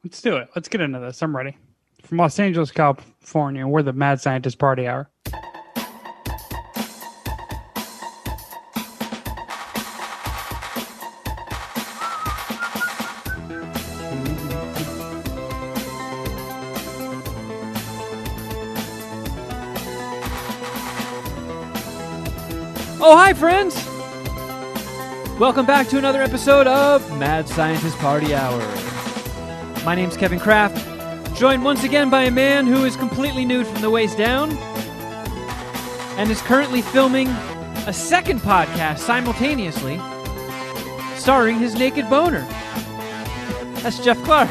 Let's do it. Let's get into this. I'm ready. From Los Angeles, California, we're the Mad Scientist Party Hour. Oh, hi, friends! Welcome back to another episode of Mad Scientist Party Hour. My name's Kevin Kraft, joined once again by a man who is completely nude from the waist down and is currently filming a second podcast simultaneously, starring his naked boner. That's Jeff Clark.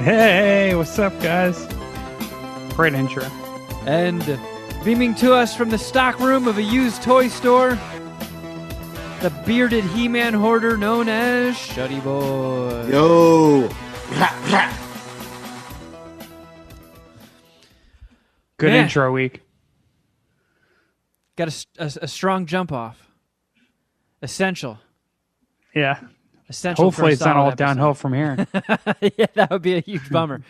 Hey, what's up, guys? Great intro. And beaming to us from the stock room of a used toy store, the bearded He-Man hoarder known as Shuddyboy. Yo! Good Man. intro week. Got a strong jump off. Essential. Yeah. Essential. Hopefully it's not all episode. downhill from here. Yeah, that would be a huge bummer.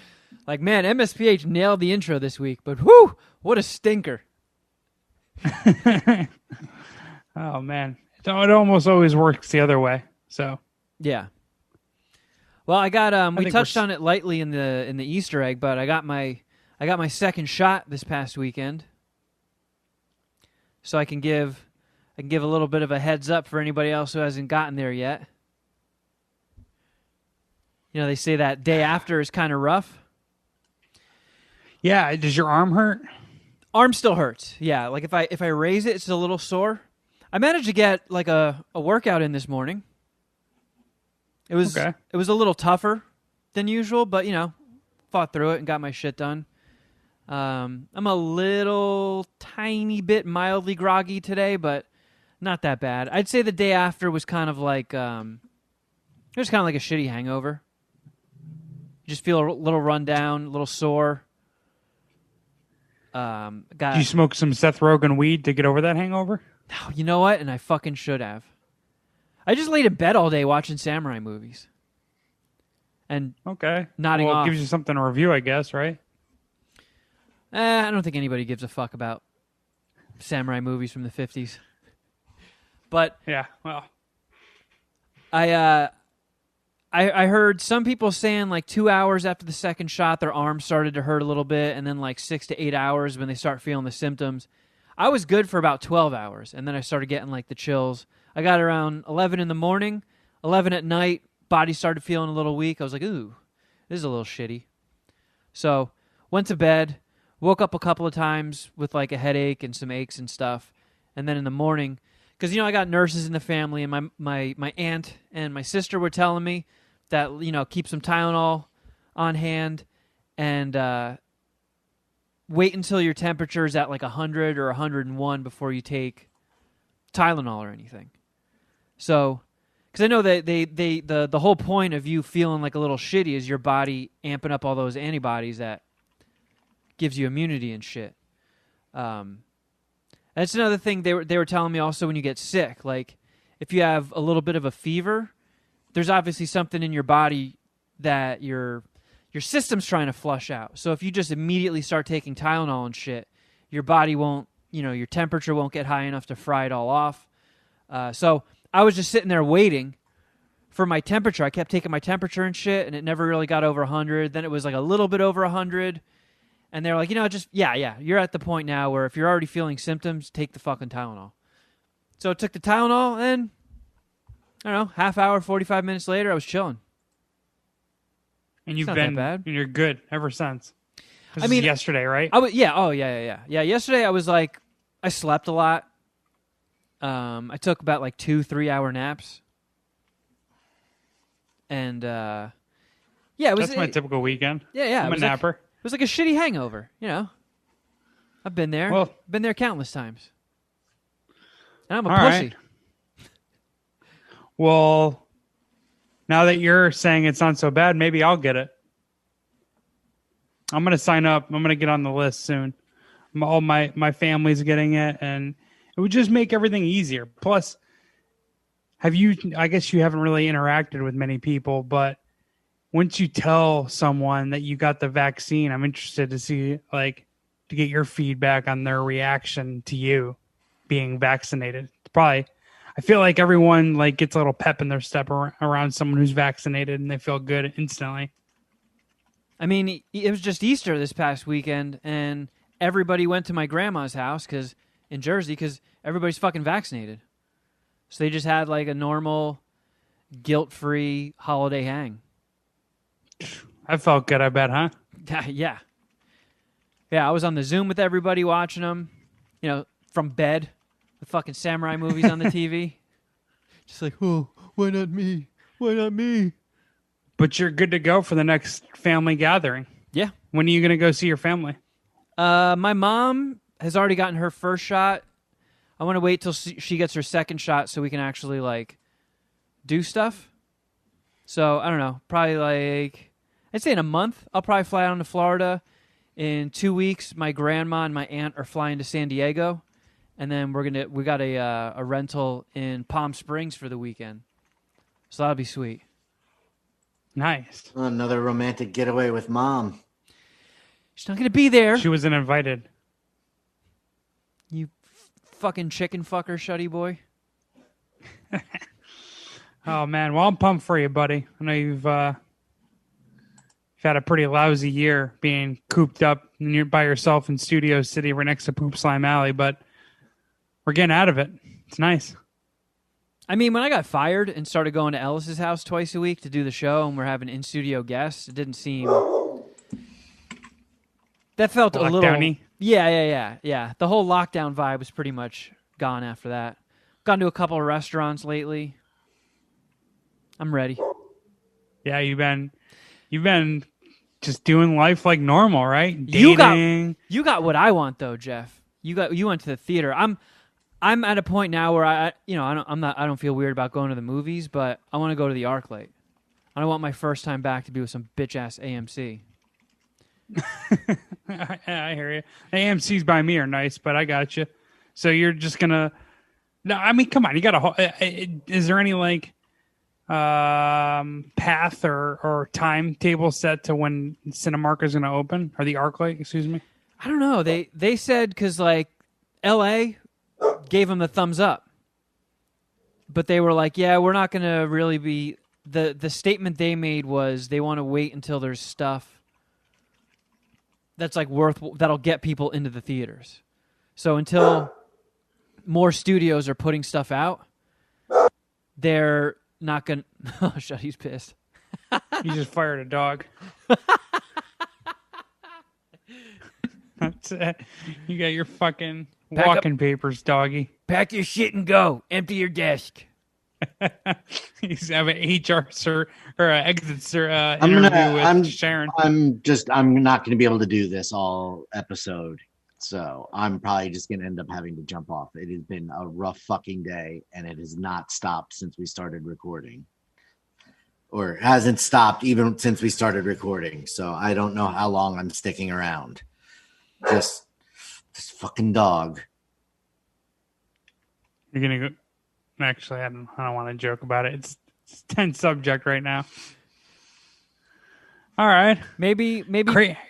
Like, man, MSPH nailed the intro this week, but whoo, what a stinker. Oh, man. It almost always works the other way. So, Yeah. Well, I got we think touched we're on it lightly in the Easter egg, but I got my second shot this past weekend. So I can give a little bit of a heads up for anybody else who hasn't gotten there yet. You know, they say that day after is kind of rough. yeah, does your arm hurt? Arm still hurts. Yeah, like if I raise it, it's a little sore. I managed to get like a workout in this morning. It was Okay. It was a little tougher than usual, but you know, fought through it and got my shit done. I'm a little tiny bit mildly groggy today, but not that bad. I'd say the day after was kind of like it was kind of like a shitty hangover. Just feel a little run down, a little sore. Did you smoke some Seth Rogen weed to get over that hangover? You know what? And I fucking should have. I just laid in bed all day watching samurai movies. And Okay. Nodding well, off. it gives you something to review, I guess, right? I don't think anybody gives a fuck about samurai movies from the 50s. But Yeah, well. I heard some people saying like 2 hours after the second shot, their arms started to hurt a little bit, and then like 6 to 8 hours when they start feeling the symptoms. I was good for about 12 hours, and then I started getting like the chills. I got around 11 in the morning, 11 at night, body started feeling a little weak. I was like, ooh, this is a little shitty. So went to bed, woke up a couple of times with like a headache and some aches and stuff. And then in the morning, because, you know, I got nurses in the family, and my aunt and my sister were telling me that, you know, keep some Tylenol on hand and wait until your temperature is at like 100 or 101 before you take Tylenol or anything. So, because I know that the whole point of you feeling like a little shitty is your body amping up all those antibodies that gives you immunity and shit. That's another thing they were telling me also when you get sick. Like, if you have a little bit of a fever, there's obviously something in your body that your system's trying to flush out. So if you just immediately start taking Tylenol and shit, your body won't, you know, your temperature won't get high enough to fry it all off. So I was just sitting there waiting for my temperature. I kept taking my temperature and shit, and it never really got over 100. Then it was like a little bit over 100. And they're like, you know, just, yeah, you're at the point now where if you're already feeling symptoms, take the fucking Tylenol. So I took the Tylenol, and, I don't know, half hour, 45 minutes later, I was chilling. And you've not that been, bad. and you're good ever since. This I mean, is yesterday, right? Yeah, yesterday I was like, I slept a lot. I took about like 2-3 hour naps. And, yeah, it was... That's my typical weekend. Yeah. I'm a It napper. was like a shitty hangover, you know? I've been there. Well- been there countless times. And I'm a All pussy. right. Well, now that you're saying it's not so bad, maybe I'll get it. I'm going to sign up. I'm going to get on the list soon. All my family's getting it, and it would just make everything easier. Plus, I guess you haven't really interacted with many people, but once you tell someone that you got the vaccine, I'm interested to see, like, to get your feedback on their reaction to you being vaccinated. Probably, I feel like everyone like gets a little pep in their step around someone who's vaccinated, and they feel good instantly. I mean, it was just Easter this past weekend, and everybody went to my grandma's house in Jersey because everybody's fucking vaccinated. So they just had like a normal, guilt-free holiday hang. I felt good, I bet, huh? Yeah. Yeah, I was on the Zoom with everybody watching them, from bed, with fucking samurai movies on the TV. Just like, oh, why not me? Why not me? But you're good to go for the next family gathering. Yeah. When are you going to go see your family? My mom has already gotten her first shot. I want to wait till she gets her second shot so we can actually, like, do stuff. So, I don't know. Probably, like, I'd say in a month, I'll probably fly out to Florida. In 2 weeks, my grandma and my aunt are flying to San Diego. And then we got a rental in Palm Springs for the weekend. So that'll be sweet. Nice. Another romantic getaway with Mom. She's not going to be there. She wasn't invited. You fucking chicken fucker, Shuddyboy. Oh, man. Well, I'm pumped for you, buddy. I know you've had a pretty lousy year being cooped up by yourself in Studio City right next to Poop Slime Alley, but we're getting out of it. It's nice. I mean, when I got fired and started going to Ellis's house twice a week to do the show and we're having in-studio guests, it didn't seem... That felt a little... Lockdowny? Yeah. The whole lockdown vibe was pretty much gone after that. Gone to a couple of restaurants lately. I'm ready. Yeah, you've been just doing life like normal, right? Dating. You got what I want though, Jeff. You went to the theater. I'm at a point now where I don't feel weird about going to the movies, but I want to go to the ArcLight. I don't want my first time back to be with some bitch ass AMC. I hear you. AMC's by me are nice, but I got you. So you're just gonna? No, I mean, come on. You got a. Is there any like path or timetable set to when Cinemark is going to open, or the ArcLight? Excuse me. I don't know. They said because like L.A. gave them the thumbs up, but they were like, yeah, we're not going to really be. The statement they made was they want to wait until there's stuff that's like that'll get people into the theaters. So until more studios are putting stuff out, they're not going to... Oh, shut, he's pissed. You just fired a dog. That's it. You got your fucking walking papers, doggy. Pack your shit and go. Empty your desk. He's having an HR or an exit interview with Sharon. I'm not going to be able to do this all episode. So I'm probably just going to end up having to jump off. It has been a rough fucking day, and it has not stopped since we started recording. Or hasn't stopped even since we started recording. So I don't know how long I'm sticking around. Just this fucking dog. You're going to go... Actually, I don't want to joke about it. It's a tense subject right now. All right. Maybe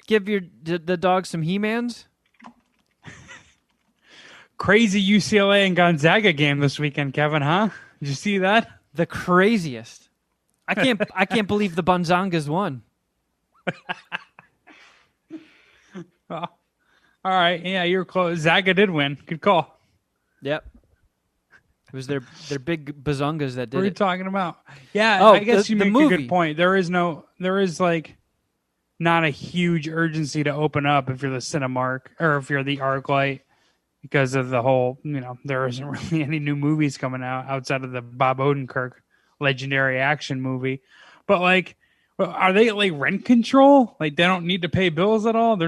give the dog some He-Mans. Crazy UCLA and Gonzaga game this weekend, Kevin, huh? Did you see that? The craziest. I can't believe the Bonzangas won. Oh, all right. Yeah, you're close. Zaga did win. Good call. Yep. It was their big bazongas that did it. What are you talking about? Yeah, I guess you make a good point. There is like not a huge urgency to open up if you're the Cinemark or if you're the ArcLight because of the whole, there isn't really any new movies coming out outside of the Bob Odenkirk legendary action movie. But like, are they like rent control? Like they don't need to pay bills at all?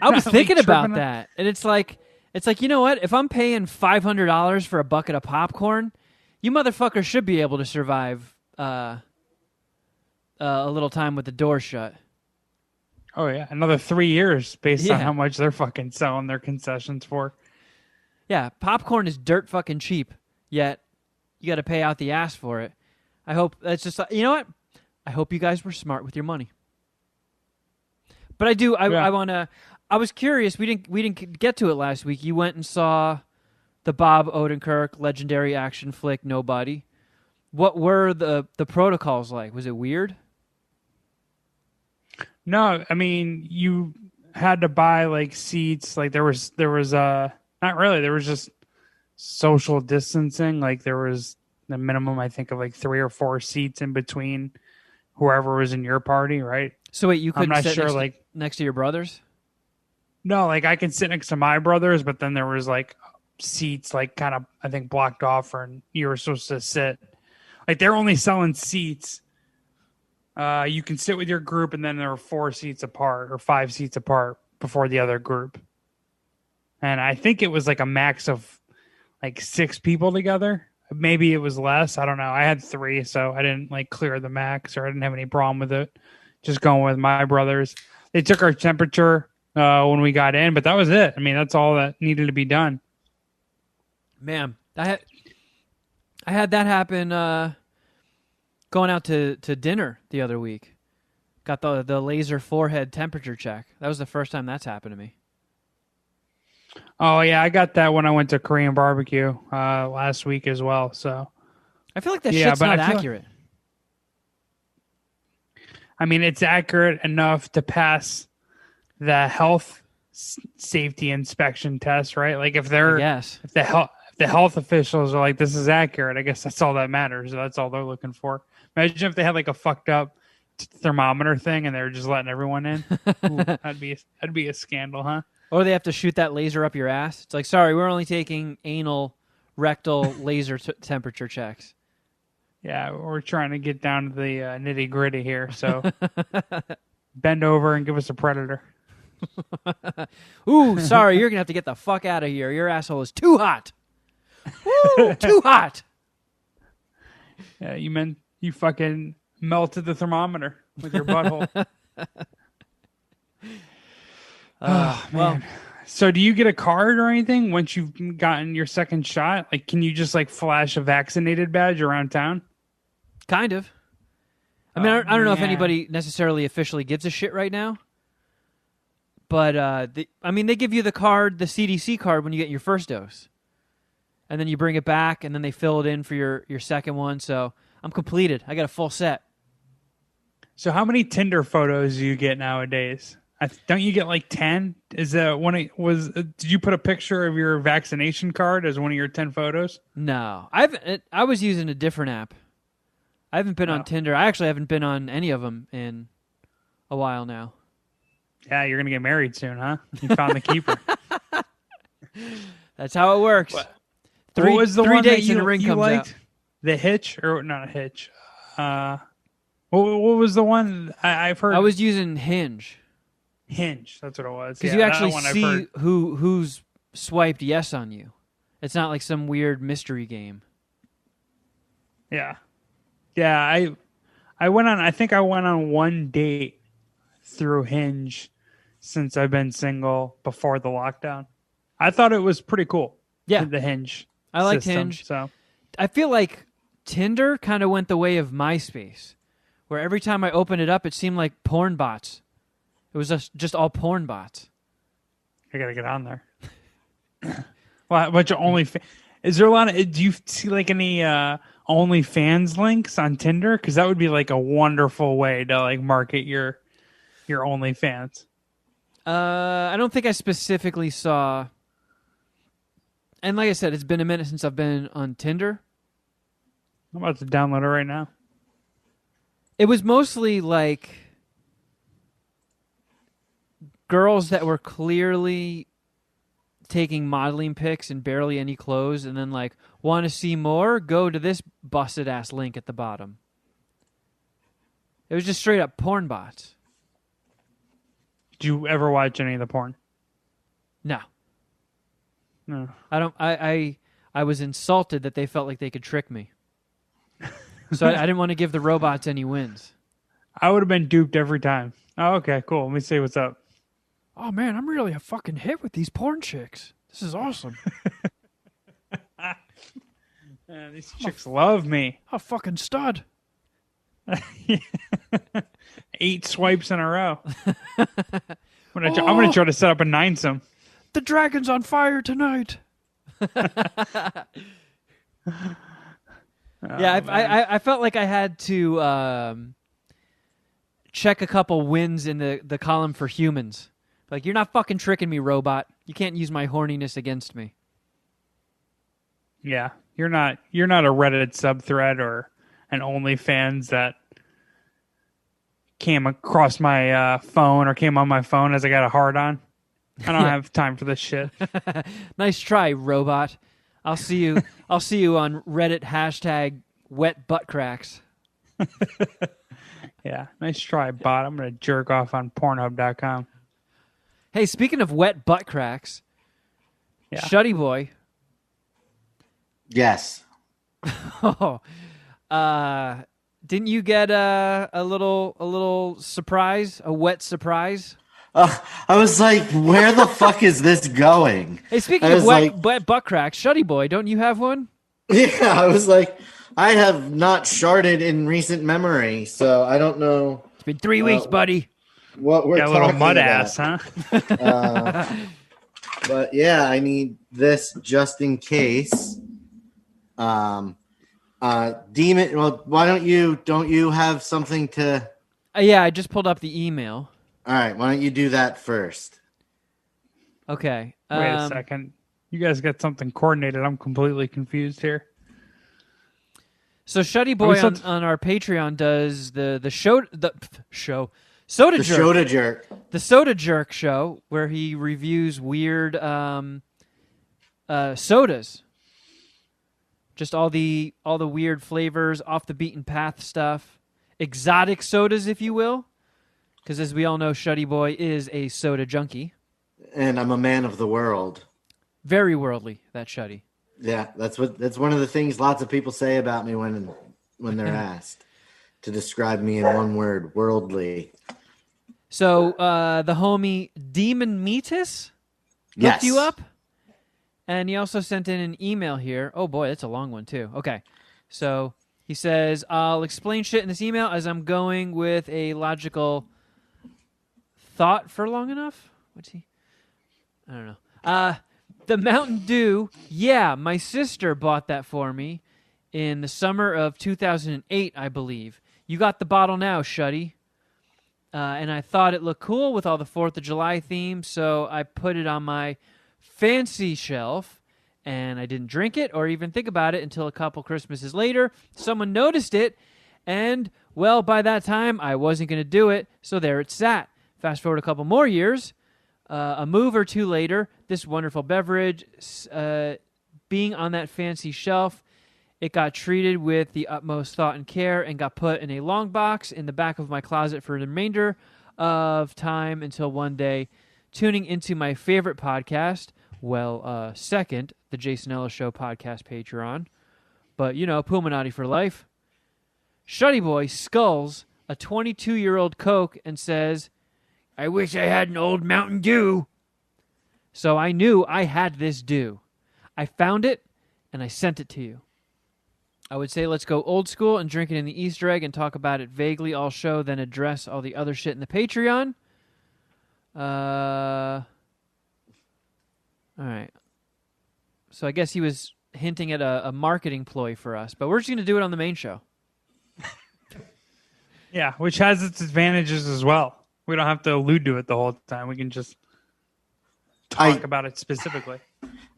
I was thinking about that. And it's like, you know what? If I'm paying $500 for a bucket of popcorn, you motherfuckers should be able to survive a little time with the door shut. Oh, yeah. Another 3 years based on how much they're fucking selling their concessions for. Yeah. Popcorn is dirt fucking cheap, yet you got to pay out the ass for it. I hope that's just... You know what? I hope you guys were smart with your money. But I want to. I was curious. We didn't get to it last week. You went and saw the Bob Odenkirk legendary action flick Nobody. What were the protocols like? Was it weird? No, I mean you had to buy like seats. Like there was not really. There was just social distancing. Like there was the minimum, I think, of like 3 or 4 seats in between whoever was in your party, right? So wait, you couldn't I'm not sit sure, next to your brothers? No, like I can sit next to my brothers, but then there was like seats like kind of, I think, blocked off, and you were supposed to sit. Like they're only selling seats. You can sit with your group, and then there were 4 seats apart or 5 seats apart before the other group. And I think it was like a max of like 6 people together. Maybe it was less. I don't know. I had 3, so I didn't like clear the max, or I didn't have any problem with it. Just going with my brothers. They took our temperature when we got in, but that was it. I mean, that's all that needed to be done. Man, I had that happen going out to dinner the other week. Got the laser forehead temperature check. That was the first time that's happened to me. Oh, yeah, I got that when I went to Korean barbecue last week as well. So I feel like that shit's not accurate. I mean, it's accurate enough to pass the health safety inspection test, right? Like if the health officials are like, this is accurate, I guess that's all that matters. That's all they're looking for. Imagine if they had like a fucked up thermometer thing and they were just letting everyone in. Ooh, that'd be a scandal, huh? Or they have to shoot that laser up your ass. It's like, sorry, we're only taking anal, rectal laser temperature checks. Yeah, we're trying to get down to the nitty gritty here. So bend over and give us a predator. Ooh, sorry, you're going to have to get the fuck out of here. Your asshole is too hot. Woo, too hot. Yeah, you fucking melted the thermometer with your butthole. Well, so do you get a card or anything once you've gotten your second shot? Like, can you just like flash a vaccinated badge around town? Kind of. I mean, I don't know if anybody necessarily officially gives a shit right now. But, they give you the card, the CDC card, when you get your first dose. And then you bring it back, and then they fill it in for your second one. So I'm completed. I got a full set. So how many Tinder photos do you get nowadays? Don't you get like 10? Is that did you put a picture of your vaccination card as one of your 10 photos? No. I was using a different app. I haven't been on Tinder. I actually haven't been on any of them in a while now. Yeah, you're going to get married soon, huh? You found the keeper. That's how it works. What? Three was the three one dates that and a ring comes liked? out. The Hitch? Or not a Hitch. What was the one I've heard? I was using Hinge. Hinge, that's what it was. Because you actually see who's swiped yes on you. It's not like some weird mystery game. Yeah. Yeah, I went on one date through Hinge since I've been single before the lockdown. I thought it was pretty cool. Yeah. The Hinge. I liked system, Hinge. So I feel like Tinder kind of went the way of MySpace, where every time I opened it up, it seemed like porn bots. It was just all porn bots. I gotta get on there. Well, a bunch of OnlyFans. Is there a lot of? Do you see like any OnlyFans links on Tinder? Because that would be like a wonderful way to like market your OnlyFans. I don't think I specifically saw. And like I said, it's been a minute since I've been on Tinder. I'm about to download it right now. It was mostly like girls that were clearly taking modeling pics and barely any clothes, and then like, want to see more? Go to this busted ass link at the bottom. It was just straight up porn bots. Did you ever watch any of the porn? No. No. I don't. I was insulted that they felt like they could trick me. So I didn't want to give the robots any wins. I would have been duped every time. Oh, okay, cool. Let me see what's up. Oh, man, I'm really a fucking hit with these porn chicks. This is awesome. These chicks love me. A fucking stud. 8 swipes in a row. I'm gonna try to set up a 9-some. The dragon's on fire tonight. I felt like I had to check a couple wins in the column for humans. Like, you're not fucking tricking me, robot. You can't use my horniness against me. Yeah, you're not a Reddit subthread or an OnlyFans that came across my phone or came on my phone as I got a hard on. I don't have time for this shit. Nice try, robot. I'll see you on Reddit #WetButtCracks. Yeah, nice try, bot. I'm gonna jerk off on Pornhub.com. Hey, speaking of wet butt cracks, yeah. Shuddyboy. Yes. Didn't you get a little surprise, a wet surprise? I was like, where the fuck is this going? Hey, speaking of wet butt cracks, Shuddyboy, don't you have one? Yeah, I was like, I have not sharted in recent memory, so I don't know. It's been 3 weeks, buddy. What we're got a little mud ass, huh? But yeah, I need this just in case. Demon, well, why don't you have something to? Yeah, I just pulled up the email. All right, why don't you do that first? Okay. Wait a second. You guys got something coordinated. I'm completely confused here. So Shuddyboy on our Patreon does the Soda Jerk. The Soda Jerk show, where he reviews weird sodas. Just all the weird flavors, off the beaten path stuff. Exotic sodas, if you will. Because as we all know, Shuddyboy is a soda junkie. And I'm a man of the world. Very worldly, that Shuddy. Yeah, that's one of the things lots of people say about me when they're asked to describe me in one word, worldly. So the homie Demon Meatus looked you up, and he also sent in an email here. Oh boy, that's a long one too. Okay, so he says, "I'll explain shit in this email as I'm going with a logical thought for long enough." What's he? I don't know. The Mountain Dew. Yeah, my sister bought that for me in the summer of 2008, I believe. You got the bottle now, Shuddy. And I thought it looked cool with all the 4th of July themes, so I put it on my fancy shelf, and I didn't drink it or even think about it until a couple Christmases later. Someone noticed it, and, well, by that time, I wasn't going to do it, so there it sat. Fast forward a couple more years, a move or two later, this wonderful beverage, being on that fancy shelf, it got treated with the utmost thought and care and got put in a long box in the back of my closet for the remainder of time until one day, tuning into my favorite podcast, second, the Jason Ellis Show podcast Patreon, but, Puminati for life. Shuddyboy sculls a 22-year-old Coke and says, "I wish I had an old Mountain Dew." So I knew I had this Dew. I found it, and I sent it to you. I would say let's go old school and drink it in the Easter egg and talk about it vaguely all show, then address all the other shit in the Patreon. All right. So I guess he was hinting at a marketing ploy for us, but we're just going to do it on the main show. Yeah, which has its advantages as well. We don't have to allude to it the whole time. We can just talk about it specifically.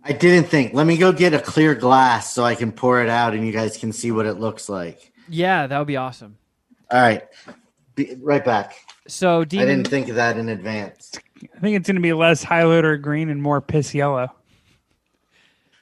I didn't think. Let me go get a clear glass so I can pour it out and you guys can see what it looks like. Yeah, that would be awesome. All right. Be right back. So, I didn't think of that in advance. I think it's going to be less highlighter green and more piss yellow.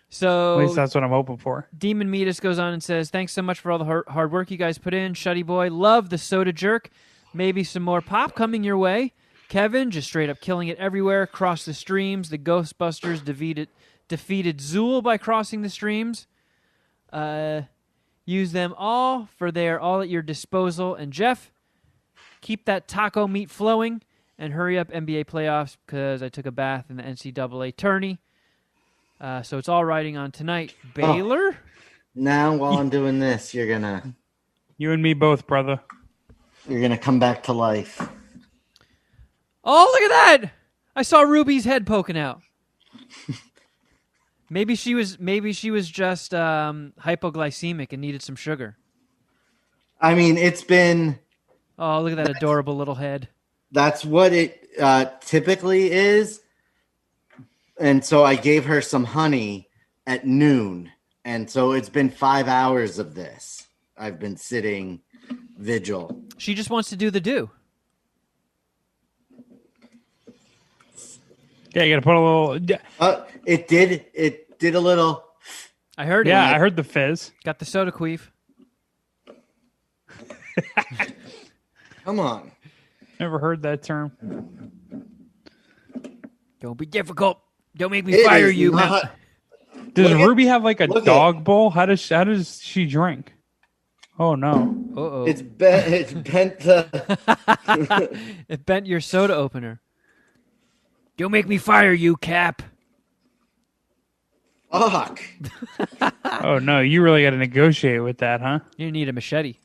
So, at least that's what I'm hoping for. Demon Meatus goes on and says, "Thanks so much for all the hard work you guys put in. Shuddyboy, love the Soda Jerk. Maybe some more pop coming your way. Kevin, just straight up killing it everywhere. Across the streams. The Ghostbusters defeated Zool by crossing the streams. Use them all, for they are all at your disposal. And Jeff, keep that taco meat flowing and hurry up NBA playoffs because I took a bath in the NCAA tourney. So it's all riding on tonight. Baylor?" Now, while I'm doing this, you're going to You and me both, brother. You're gonna come back to life. Oh, look at that! I saw Ruby's head poking out. Maybe she was just hypoglycemic and needed some sugar. I mean, it's been. Oh, look at that adorable little head. That's what it typically is. And so I gave her some honey at noon. And so it's been 5 hours of this. I've been sitting vigil. She just wants to do the do. Yeah, you got to put a little... It did a little... I heard it. Yeah, I heard the fizz. Got the soda queef. Come on. Never heard that term. Don't be difficult. Don't make me fire you. Does Ruby have like a dog bowl? How does she drink? Oh no! Uh-oh. It's bent. It bent your soda opener. Don't make me fire you, Cap. Fuck. Oh no! You really got to negotiate with that, huh? You need a machete.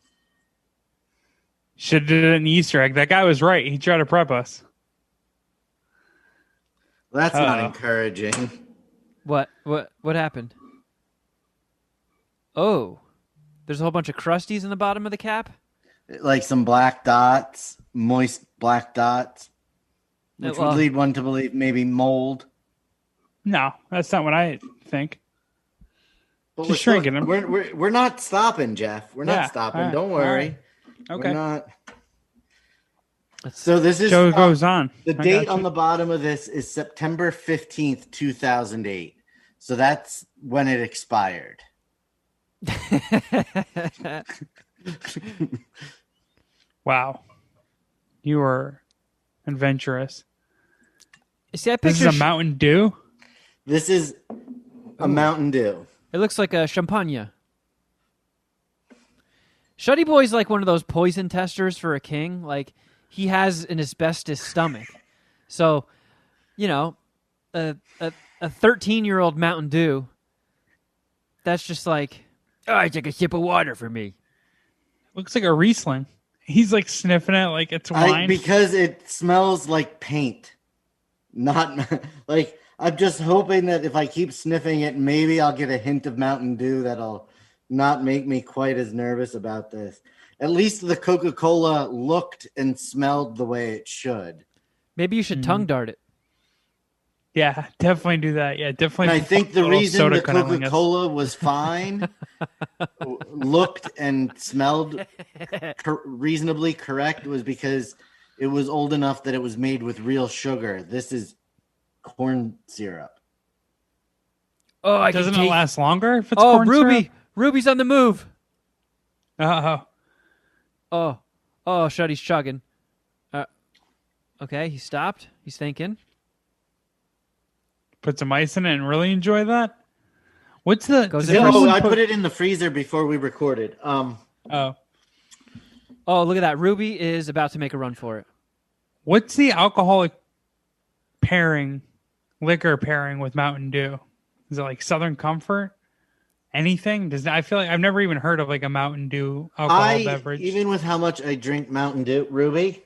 Should have did an Easter egg. That guy was right. He tried to prep us. That's not encouraging. What happened? Oh, there's a whole bunch of crusties in the bottom of the cap? Like some black dots, moist black dots, which would lead one to believe maybe mold. No, that's not what I think. But just shrinking them. We're not stopping, Jeff. We're not stopping. Right, don't worry. Right. Okay. We're not. So this is show goes on. The date on the bottom of this is September 15th, 2008. So that's when it expired. Wow. You are adventurous. See, this is a Mountain Dew? This is a Mountain Dew. It looks like a champagne. Shuddyboy's like one of those poison testers for a king. Like, he has an asbestos stomach. So, you know, a 13-year-old Mountain Dew, that's just like, I take a sip of water for me. Looks like a Riesling. He's like sniffing it like it's wine. Because it smells like paint. Not like, I'm just hoping that if I keep sniffing it, maybe I'll get a hint of Mountain Dew that'll not make me quite as nervous about this. At least the Coca-Cola looked and smelled the way it should. Maybe you should tongue dart it. Yeah, definitely do that. Yeah, definitely. And I think the reason the Coca-Cola was fine, looked and smelled reasonably correct, was because it was old enough that it was made with real sugar. This is corn syrup. Oh, doesn't it last longer if it's corn Ruby. syrup? Ruby's on the move. Oh, Shuddy's chugging. Okay, he stopped. He's thinking. Put some ice in it and really enjoy that. What's the? I put it in the freezer before we recorded. Oh, look at that! Ruby is about to make a run for it. What's the alcoholic liquor pairing with Mountain Dew? Is it like Southern Comfort? Anything? I feel like I've never even heard of like a Mountain Dew alcohol beverage. Even with how much I drink Mountain Dew, Ruby,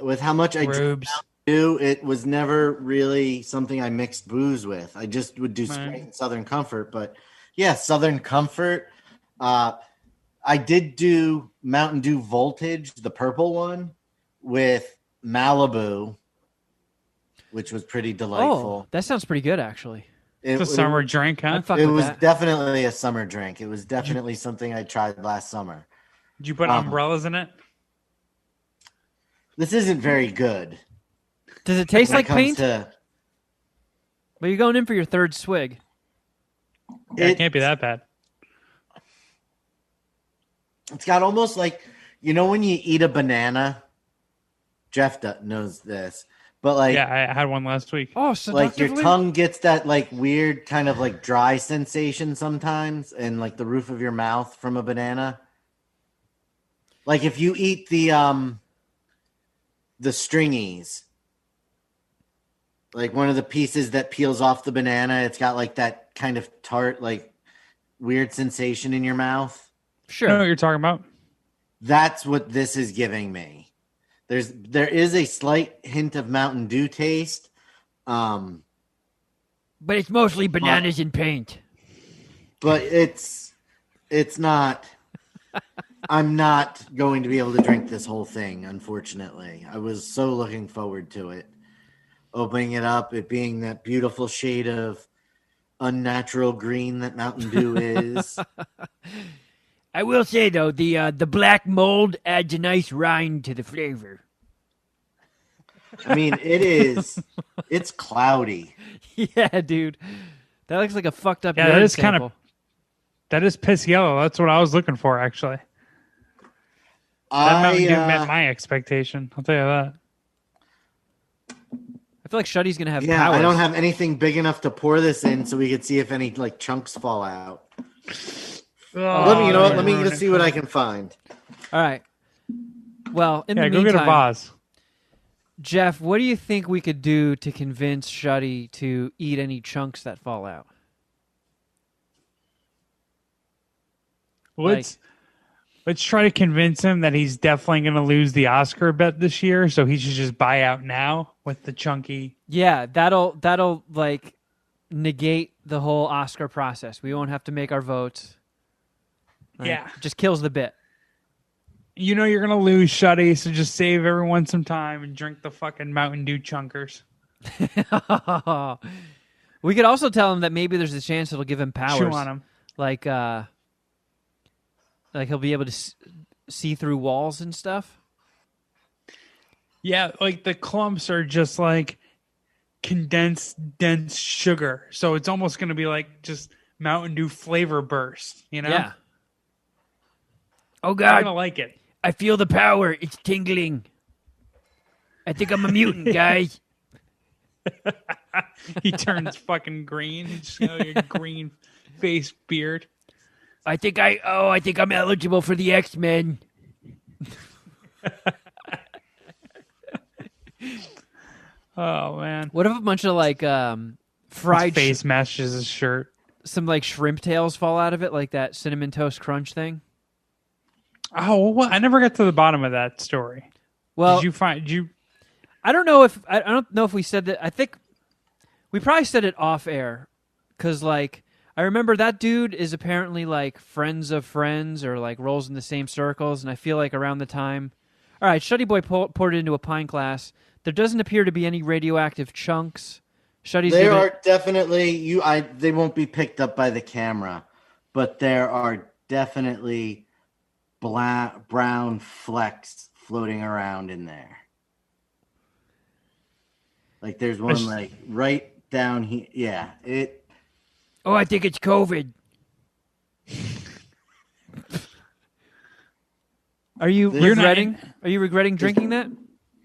with how much I drink Mountain Dew, it was never really something I mixed booze with. I just would do straight Southern Comfort. But yeah, Southern Comfort. I did do Mountain Dew Voltage, the purple one, with Malibu, which was pretty delightful. Oh, that sounds pretty good, actually. It's a summer drink, huh? It was definitely a summer drink. It was definitely something I tried last summer. Did you put umbrellas in it? This isn't very good. Does it taste like paint? But you're going in for your third swig. Yeah, it can't be that bad. It's got almost like, you know when you eat a banana? Jeff knows this. But like, yeah, I had one last week. Oh, like your tongue gets that like weird kind of like dry sensation sometimes, and like the roof of your mouth from a banana. Like if you eat the stringies, like one of the pieces that peels off the banana, it's got like that kind of tart, like weird sensation in your mouth. Sure, I know what you're talking about. That's what this is giving me. There is a slight hint of Mountain Dew taste. But it's mostly bananas and paint. But it's not. I'm not going to be able to drink this whole thing, unfortunately. I was so looking forward to it. Opening it up, it being that beautiful shade of unnatural green that Mountain Dew is. I will say, though, the black mold adds a nice rind to the flavor. I mean, it's cloudy. Yeah, dude. That looks like a fucked up that is sample. That is piss yellow. That's what I was looking for, actually. That Mountain Dew met my expectation. I'll tell you that. I feel like Shuddy's going to have powers. I don't have anything big enough to pour this in so we could see if any like chunks fall out. Let me just see what I can find. All right. Well, in the meantime, go get a vase. Jeff, what do you think we could do to convince Shuddy to eat any chunks that fall out? Let's try to convince him that he's definitely going to lose the Oscar bet this year, so he should just buy out now with the chunky. Yeah, that'll like negate the whole Oscar process. We won't have to make our votes. Like, just kills the bit. You know you're going to lose, Shuddy, so just save everyone some time and drink the fucking Mountain Dew chunkers. We could also tell him that maybe there's a chance it'll give him powers. Chew on him. Like he'll be able to see through walls and stuff. Yeah, like the clumps are just like condensed, dense sugar. So it's almost going to be like just Mountain Dew flavor burst, you know? Yeah. Oh, God. I'm going to like it. I feel the power. It's tingling. I think I'm a mutant, guys. He turns fucking green. You just got your green face beard. I think I'm eligible for the X-Men. Oh man. What if a bunch of like fried his face matches his shirt? Some like shrimp tails fall out of it, like that Cinnamon Toast Crunch thing? Oh, well, I never got to the bottom of that story. Well, I don't know if we said that. I think we probably said it off air because like I remember that dude is apparently like friends of friends or like rolls in the same circles, and I feel like around the time. All right, Shuddyboy poured it into a pint glass. There doesn't appear to be any radioactive chunks. There are definitely they won't be picked up by the camera, but there are definitely brown flecks floating around in there. Like there's one like right down here. Yeah, Oh, I think it's COVID. Are you regretting drinking that?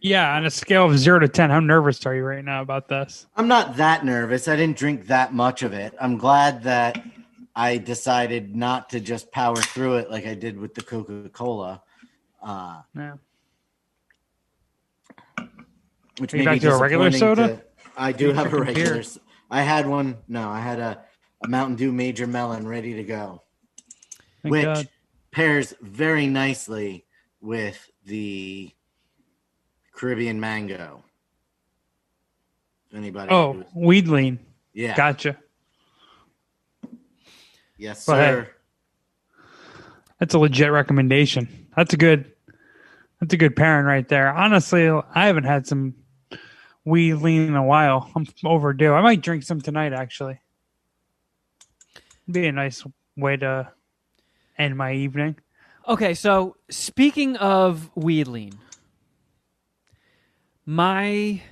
Yeah, on a scale of 0 to 10, how nervous are you right now about this? I'm not that nervous. I didn't drink that much of it. I'm glad that I decided not to just power through it like I did with the Coca-Cola. Yeah. Which are you back to a regular soda? I do have a regular. I had one. No, I had a Mountain Dew Major Melon ready to go, which pairs very nicely with the Caribbean Mango. Anybody? Oh, Weed Lean. Yeah. Gotcha. Yes, sir. Hey, that's a legit recommendation. That's a good pairing right there. Honestly, I haven't had some Weed Lean in a while. I'm overdue. I might drink some tonight, actually. It'd be a nice way to end my evening. Okay, so speaking of Weed Lean, I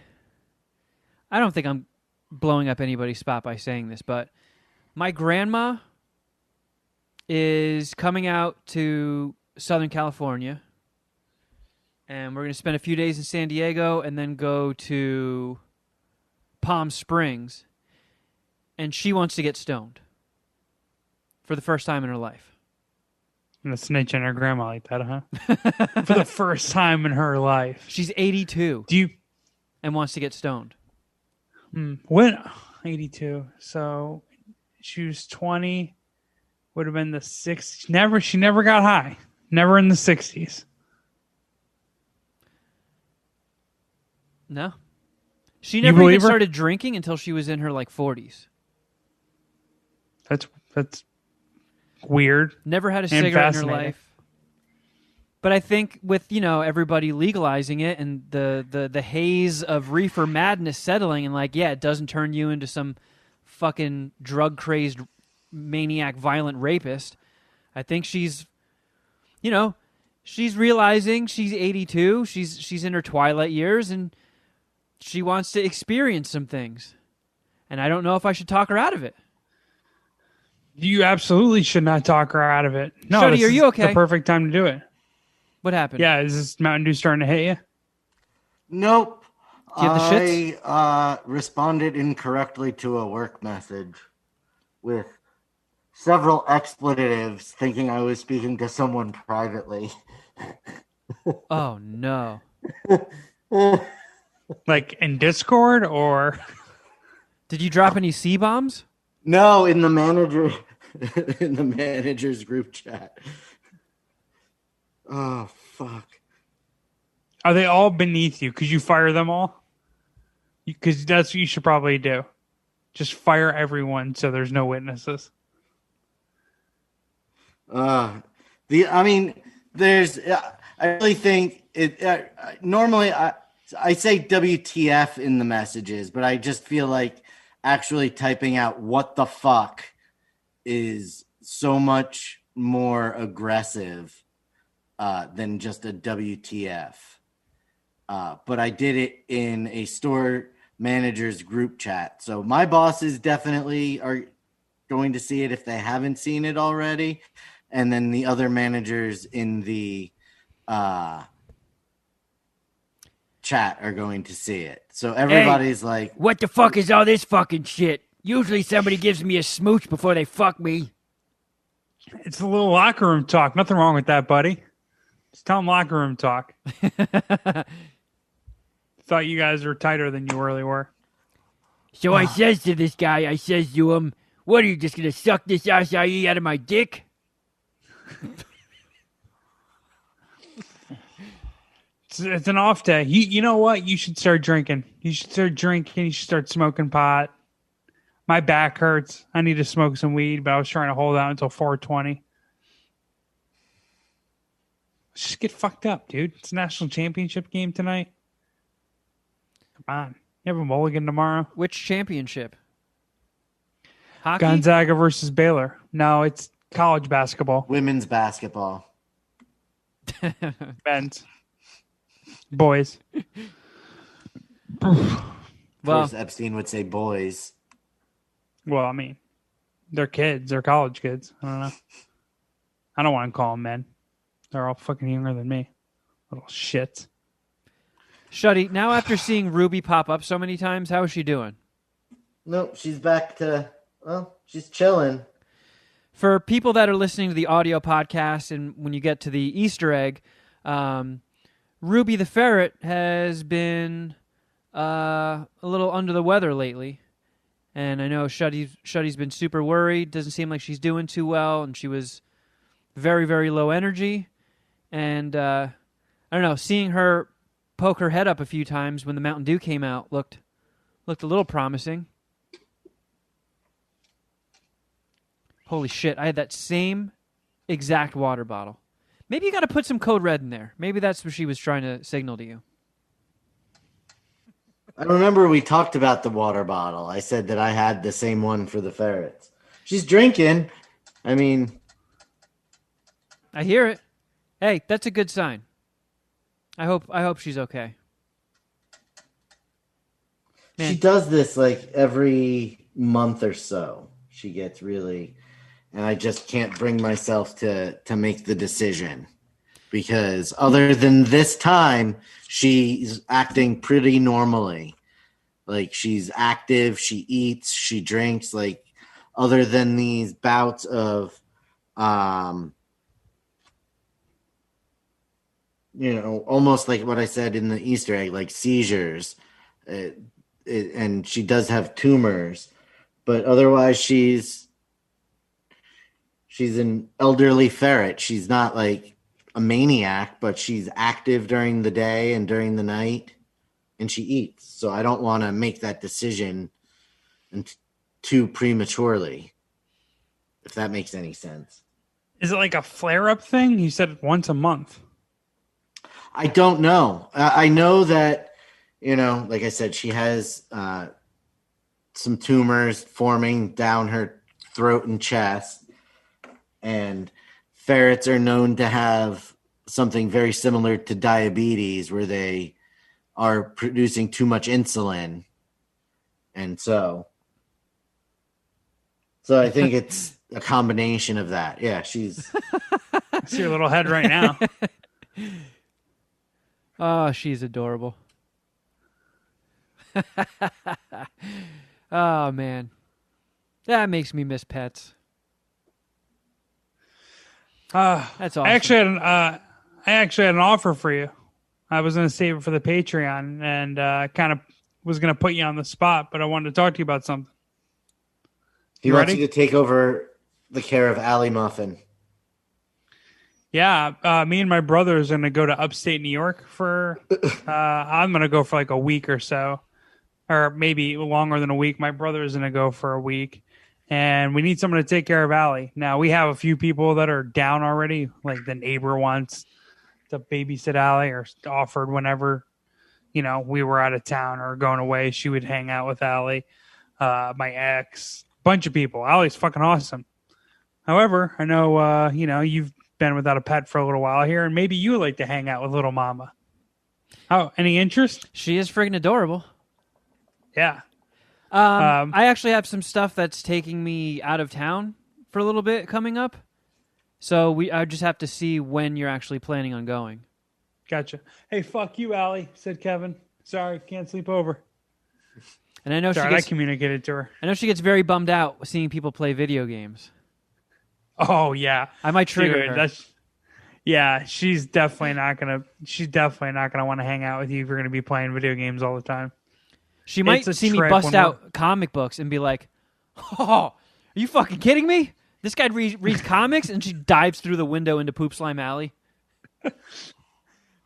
don't think I'm blowing up anybody's spot by saying this, but my grandma is coming out to Southern California, and we're going to spend a few days in San Diego and then go to Palm Springs, and she wants to get stoned for the first time in her life. And a snitch on her grandma like that, huh? For the first time in her life. She's 82. And wants to get stoned. When 82. So she was 20. Would have been the 6th. She never got high. Never in the 60s. No. She never even started drinking until she was in her 40s. That's weird. Never had a cigarette in her life. But I think with, everybody legalizing it and the haze of reefer madness settling and it doesn't turn you into some fucking drug-crazed maniac violent rapist. I think she's realizing she's 82, she's in her twilight years and she wants to experience some things. And I don't know if I should talk her out of it. You absolutely should not talk her out of it. No, Shuddy, are you okay? The perfect time to do it. What happened? Yeah, is this Mountain Dew starting to hit you? Nope. Do you have the shits? I responded incorrectly to a work message with several expletives, thinking I was speaking to someone privately. Oh, no. Like in Discord or? Did you drop any C-bombs? No, in the manager's group chat. Oh, fuck. Are they all beneath you? Could you fire them all? Because that's what you should probably do. Just fire everyone so there's no witnesses. I really think it. Normally, I say WTF in the messages, but I just feel like actually typing out what the fuck is so much more aggressive than just a WTF. But I did it in a store manager's group chat. So my bosses definitely are going to see it if they haven't seen it already. And then the other managers in the chat are going to see it. So everybody's like, what the fuck is all this fucking shit? Usually somebody gives me a smooch before they fuck me. It's a little locker room talk. Nothing wrong with that, buddy. Just tell them locker room talk. Thought you guys were tighter than you really were. So I says to this guy, I says to him, what, are you just going to suck this acai out of my dick? It's an off day. You know what? You should start drinking. You should start drinking. You should start smoking pot. My back hurts. I need to smoke some weed, but I was trying to hold out until 4:20. Let's just get fucked up, dude. It's a national championship game tonight. Come on. You have a mulligan tomorrow? Which championship? Hockey? Gonzaga versus Baylor. No, it's college basketball. Women's basketball. Men's. Boys. Of course, Epstein would say boys. Well, I mean, they're kids. They're college kids. I don't know. I don't want to call them men. They're all fucking younger than me. Little shits. Shuddy, now after seeing Ruby pop up so many times, how is she doing? Nope, she's back to, she's chilling. For people that are listening to the audio podcast and when you get to the Easter egg, Ruby the ferret has been a little under the weather lately. And I know Shuddy's been super worried. Doesn't seem like she's doing too well. And she was very, very low energy. And I don't know, seeing her poke her head up a few times when the Mountain Dew came out looked a little promising. Holy shit, I had that same exact water bottle. Maybe you got to put some Code Red in there. Maybe that's what she was trying to signal to you. I remember we talked about the water bottle. I said that I had the same one for the ferrets. She's drinking. I mean, I hear it. Hey, that's a good sign. I hope she's okay. Man. She does this like every month or so. She gets really, and I just can't bring myself to make the decision because other than this time, she's acting pretty normally. Like she's active, she eats, she drinks. Like other than these bouts of, almost like what I said in the Easter egg, like seizures, and she does have tumors, but otherwise she's an elderly ferret. She's not like a maniac, but she's active during the day and during the night, and she eats. So I don't want to make that decision too prematurely, if that makes any sense. Is it like a flare-up thing? You said once a month. I don't know. I know that, like I said, she has some tumors forming down her throat and chest, and ferrets are known to have something very similar to diabetes, where they are producing too much insulin. And so I think it's a combination of that. Yeah, she's... I see your little head right now. Oh, she's adorable. Oh, man. That makes me miss pets. That's awesome. I actually had an offer for you. I was going to save it for the Patreon and kind of was going to put you on the spot, but I wanted to talk to you about something. He wants you to take over the care of Allie Muffin. Yeah, me and my brother is going to go to upstate New York for, I'm going to go for like a week or so, or maybe longer than a week. My brother is going to go for a week, and we need someone to take care of Allie. Now, we have a few people that are down already, like the neighbor wants to babysit Allie, or offered whenever, we were out of town or going away, she would hang out with Allie. My ex, bunch of people. Allie's fucking awesome. However, I know, you've been without a pet for a little while here, and maybe you would like to hang out with little mama. Oh, any interest? She is friggin' adorable. Yeah. I actually have some stuff that's taking me out of town for a little bit coming up. So I just have to see when you're actually planning on going. Gotcha. Hey, fuck you, Allie, said Kevin. Sorry, can't sleep over. And I know I communicated to her. I know she gets very bummed out seeing people play video games. Oh yeah, I might trigger her. She's definitely not gonna want to hang out with you if you're gonna be playing video games all the time. She might see me bust out comic books and be like, "Oh, are you fucking kidding me? This guy reads comics," and she dives through the window into Poop Slime Alley.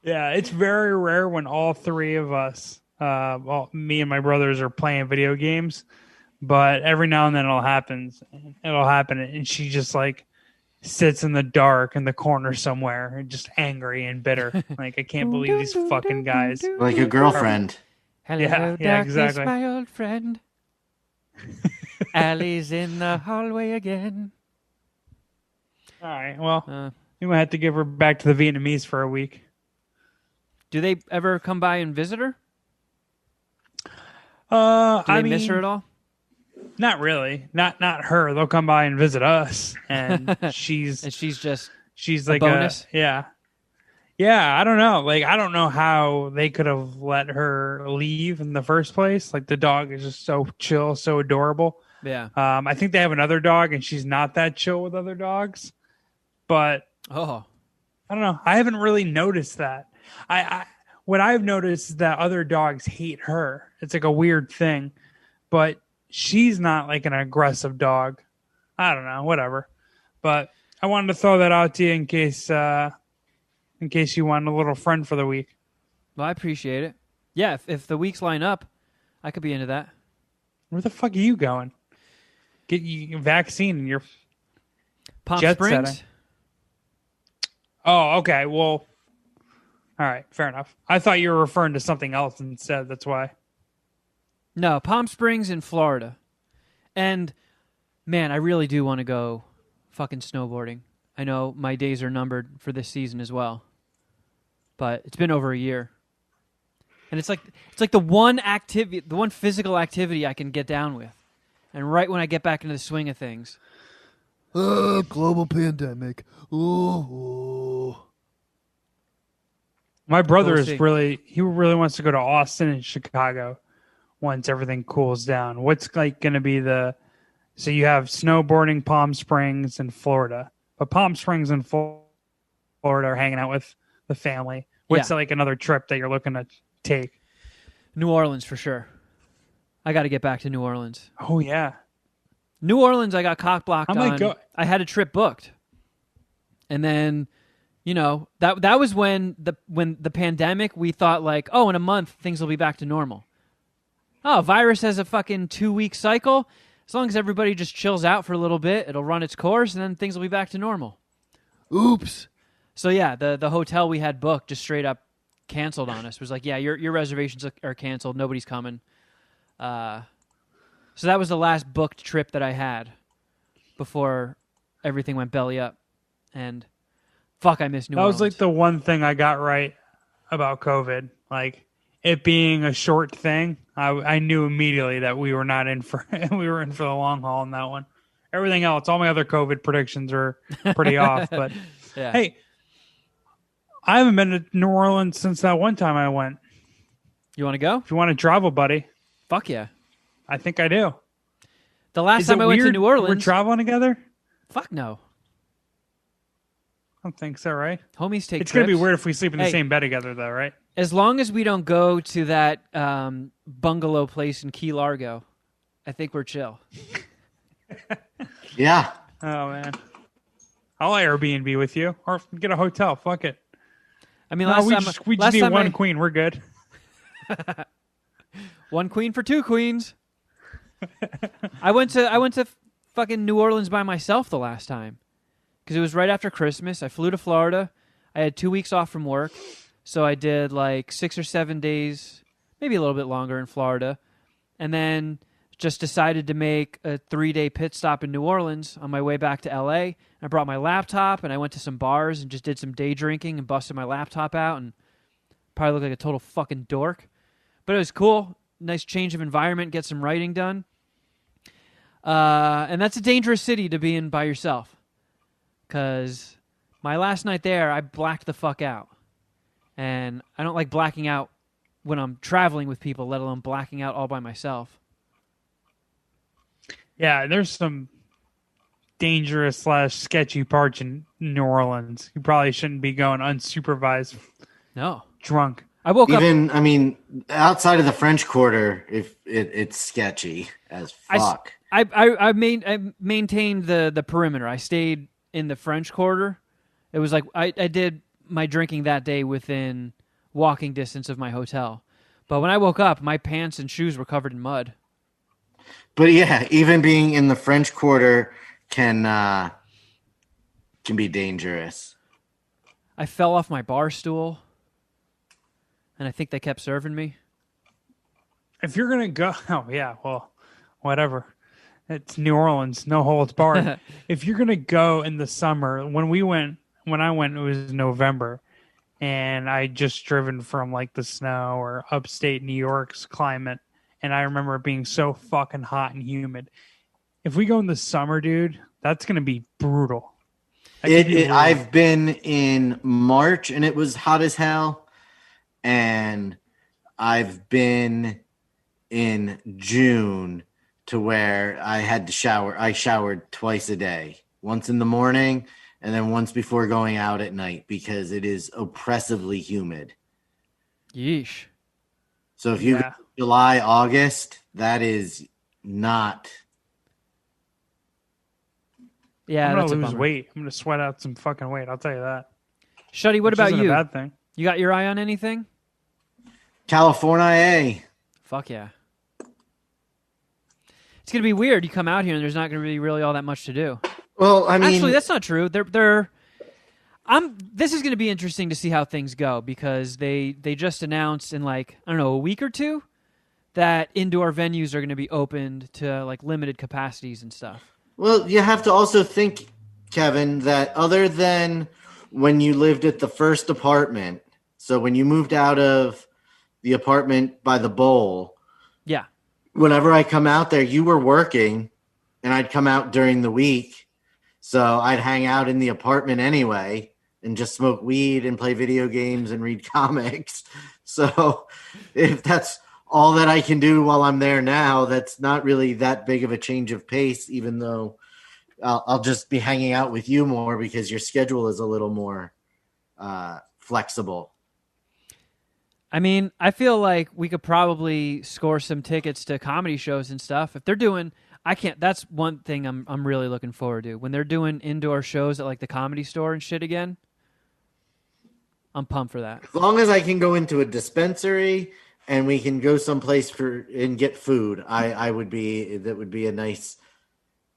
Yeah, it's very rare when all three of us, me and my brothers, are playing video games. But every now and then it'll happen, and she just like sits in the dark in the corner somewhere, just angry and bitter. Like, I can't believe these fucking guys. Like your girlfriend. Hello, yeah, exactly. My old friend. Allie's in the hallway again. All right, well, we might have to give her back to the Vietnamese for a week. Do they ever come by and visit her? Do they miss her at all? Not really. Not her. They'll come by and visit us, and she's like a bonus. Yeah. I don't know. Like, I don't know how they could have let her leave in the first place. Like, the dog is just so chill, so adorable. Yeah. I think they have another dog, and she's not that chill with other dogs. But I don't know. I haven't really noticed that. What I've noticed is that other dogs hate her. It's like a weird thing, but she's not like an aggressive dog. I don't know, whatever. But I wanted to throw that out to you in case you want a little friend for the week. Well, I appreciate it. Yeah, if the weeks line up, I could be into that. Where the fuck are you going? Get you a vaccine in your Palm jet Springs? setting. Oh, okay. Well, all right, fair enough. I thought you were referring to something else instead. That's why. No, Palm Springs in Florida. And, man, I really do want to go fucking snowboarding. I know my days are numbered for this season as well. But it's been over a year. And it's like the one physical activity I can get down with. And right when I get back into the swing of things. Global pandemic. Ooh. My brother he really wants to go to Austin and Chicago once everything cools down. What's like going to be so you have snowboarding, Palm Springs, and Florida. But Palm Springs and Florida are hanging out with the family. What's like another trip that you're looking to take? New Orleans for sure. I got to get back to New Orleans. Oh, yeah. New Orleans, I got cock blocked on. Go. I had a trip booked. And then, that was when the pandemic, we thought like, oh, in a month things will be back to normal. Oh, virus has a fucking 2-week cycle. As long as everybody just chills out for a little bit, it'll run its course, and then things will be back to normal. Oops. So yeah, the hotel we had booked just straight up canceled on us. It was like, yeah, your reservations are canceled. Nobody's coming. So that was the last booked trip that I had before everything went belly up. And fuck, I miss New Orleans. That was like the one thing I got right about COVID. Like it being a short thing, I knew immediately that we were not in for we were in for the long haul in that one. Everything else, all my other COVID predictions are pretty off. But yeah. Hey, I haven't been to New Orleans since that one time I went. You want to go? If you want to travel, buddy. Fuck yeah. I think I do. The last time I went to New Orleans. We're traveling together? Fuck no. I don't think so, right? Homies take It's trips. going to be weird if we sleep in the same bed together, though, right? As long as we don't go to that bungalow place in Key Largo, I think we're chill. Yeah. Oh, man. I'll Airbnb with you or get a hotel. Fuck it. I mean, we just need one queen. We're good. One queen for two queens. I went to fucking New Orleans by myself the last time because it was right after Christmas. I flew to Florida. I had 2 weeks off from work, so I did like 6 or 7 days, maybe a little bit longer in Florida, and then just decided to make a 3-day pit stop in New Orleans on my way back to LA. I brought my laptop and I went to some bars and just did some day drinking and busted my laptop out and probably looked like a total fucking dork. But it was cool. Nice change of environment, get some writing done. And that's a dangerous city to be in by yourself. Because my last night there, I blacked the fuck out. And I don't like blacking out when I'm traveling with people, let alone blacking out all by myself. Yeah, there's some dangerous / sketchy parts in New Orleans. You probably shouldn't be going unsupervised. No. Drunk. I woke up. I mean, outside of the French Quarter, if it's sketchy as fuck. I maintained the perimeter. I stayed in the French Quarter. It was like I did my drinking that day within walking distance of my hotel. But when I woke up, my pants and shoes were covered in mud. But yeah, even being in the French Quarter can be dangerous. I fell off my bar stool, and I think they kept serving me. If you're gonna go, oh yeah, well, whatever. It's New Orleans, no holds barred. If you're gonna go in the summer, when I went, it was November, and I just driven from like the snow or upstate New York's climate. And I remember it being so fucking hot and humid. If we go in the summer, dude, that's going to be brutal. I've been in March, and it was hot as hell. And I've been in June to where I had to shower. I showered twice a day, once in the morning and then once before going out at night because it is oppressively humid. Yeesh. So if you go July, August, that is not. Yeah, I'm gonna lose weight. I'm gonna sweat out some fucking weight. I'll tell you that. Shuddy, what about you? A bad thing. You got your eye on anything? California. Fuck yeah. It's gonna be weird. You come out here and there's not gonna be really all that much to do. Well, I mean, actually, that's not true. This is gonna be interesting to see how things go because they just announced in like I don't know a week or two that indoor venues are gonna be opened to like limited capacities and stuff. Well, you have to also think, Kevin, that other than when you lived at the first apartment, so when you moved out of the apartment by the bowl, yeah. Whenever I come out there, you were working, and I'd come out during the week, so I'd hang out in the apartment anyway and just smoke weed and play video games and read comics. So if that's all that I can do while I'm there now, that's not really that big of a change of pace, even though I'll just be hanging out with you more because your schedule is a little more flexible. I mean, I feel like we could probably score some tickets to comedy shows and stuff. If they're doing, that's one thing I'm really looking forward to. When they're doing indoor shows at like the Comedy Store and shit again, I'm pumped for that. As long as I can go into a dispensary and we can go someplace and get food, that would be a nice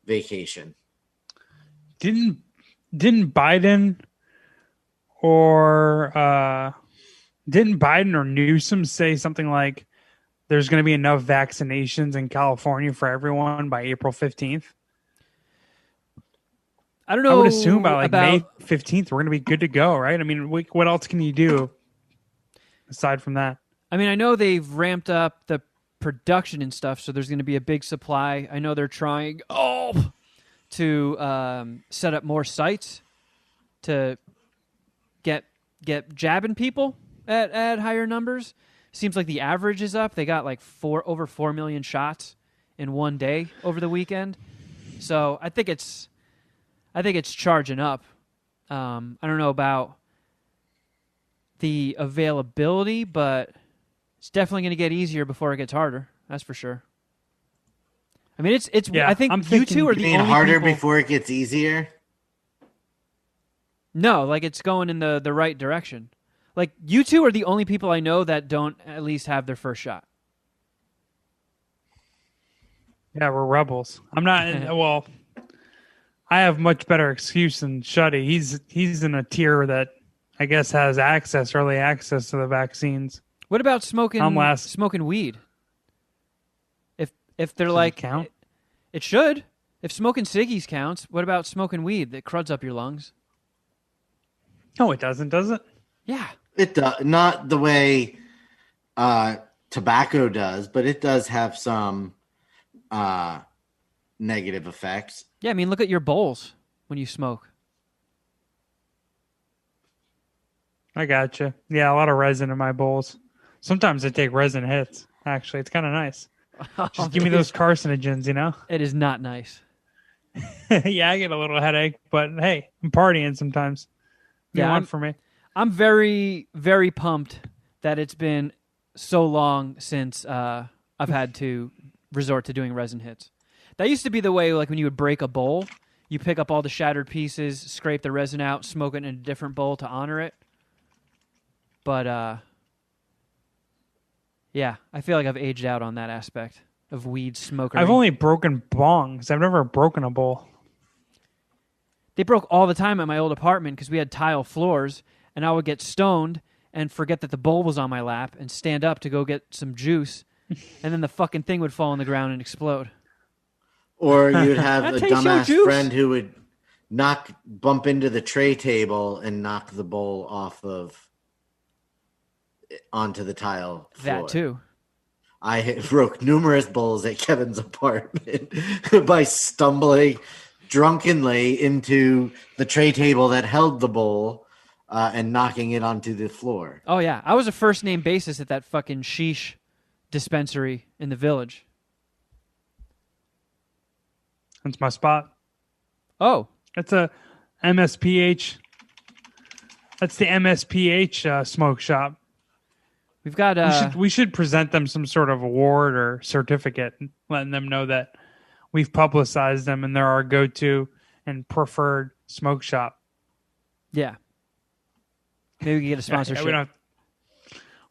vacation. Didn't Biden or Newsom say something like there's going to be enough vaccinations in California for everyone by April 15th? I don't know. I would assume by May 15th, we're going to be good to go, right? I mean, what else can you do aside from that? I mean, I know they've ramped up the production and stuff, so there's going to be a big supply. I know they're trying to set up more sites to get jabbing people at higher numbers. Seems like the average is up. They got like over 4 million shots in one day over the weekend. So I think it's charging up. I don't know about the availability, but it's definitely going to get easier before it gets harder. That's for sure. I mean, it's. Yeah, I think you two are the only harder people... before it gets easier. No, like it's going in the right direction. Like you two are the only people I know that don't at least have their first shot. Yeah, we're rebels. I'm not. Well, I have much better excuse than Shuddy. He's in a tier that I guess has early access to the vaccines. What about smoking weed? If they're like count? It should. If smoking ciggies counts, what about smoking weed that cruds up your lungs? No, it doesn't, does it? Yeah. It does not the way tobacco does, but it does have some negative effects. Yeah, I mean, look at your bowls when you smoke. I gotcha. Yeah, a lot of resin in my bowls. Sometimes I take resin hits. Actually, it's kind of nice. Just give me those carcinogens, you know? It is not nice. Yeah, I get a little headache, but hey, I'm partying sometimes. Yeah, for me. I'm very, very pumped that it's been so long since I've had to resort to doing resin hits. That used to be the way, like when you would break a bowl, you pick up all the shattered pieces, scrape the resin out, smoke it in a different bowl to honor it. But yeah, I feel like I've aged out on that aspect of weed smoking. I've only broken bongs. I've never broken a bowl. They broke all the time at my old apartment because we had tile floors, and I would get stoned and forget that the bowl was on my lap and stand up to go get some juice, and then the fucking thing would fall on the ground and explode. Or you'd have a dumbass friend who would bump into the tray table and knock the bowl onto the tile floor. That too. I broke numerous bowls at Kevin's apartment by stumbling drunkenly into the tray table that held the bowl and knocking it onto the floor. Oh, yeah. I was a first-name basis at that fucking sheesh dispensary in the village. That's my spot. Oh. That's a MSPH. That's the MSPH smoke shop. We've got. We should present them some sort of award or certificate, letting them know that we've publicized them and they're our go-to and preferred smoke shop. Yeah. Maybe we can get a sponsorship. Yeah,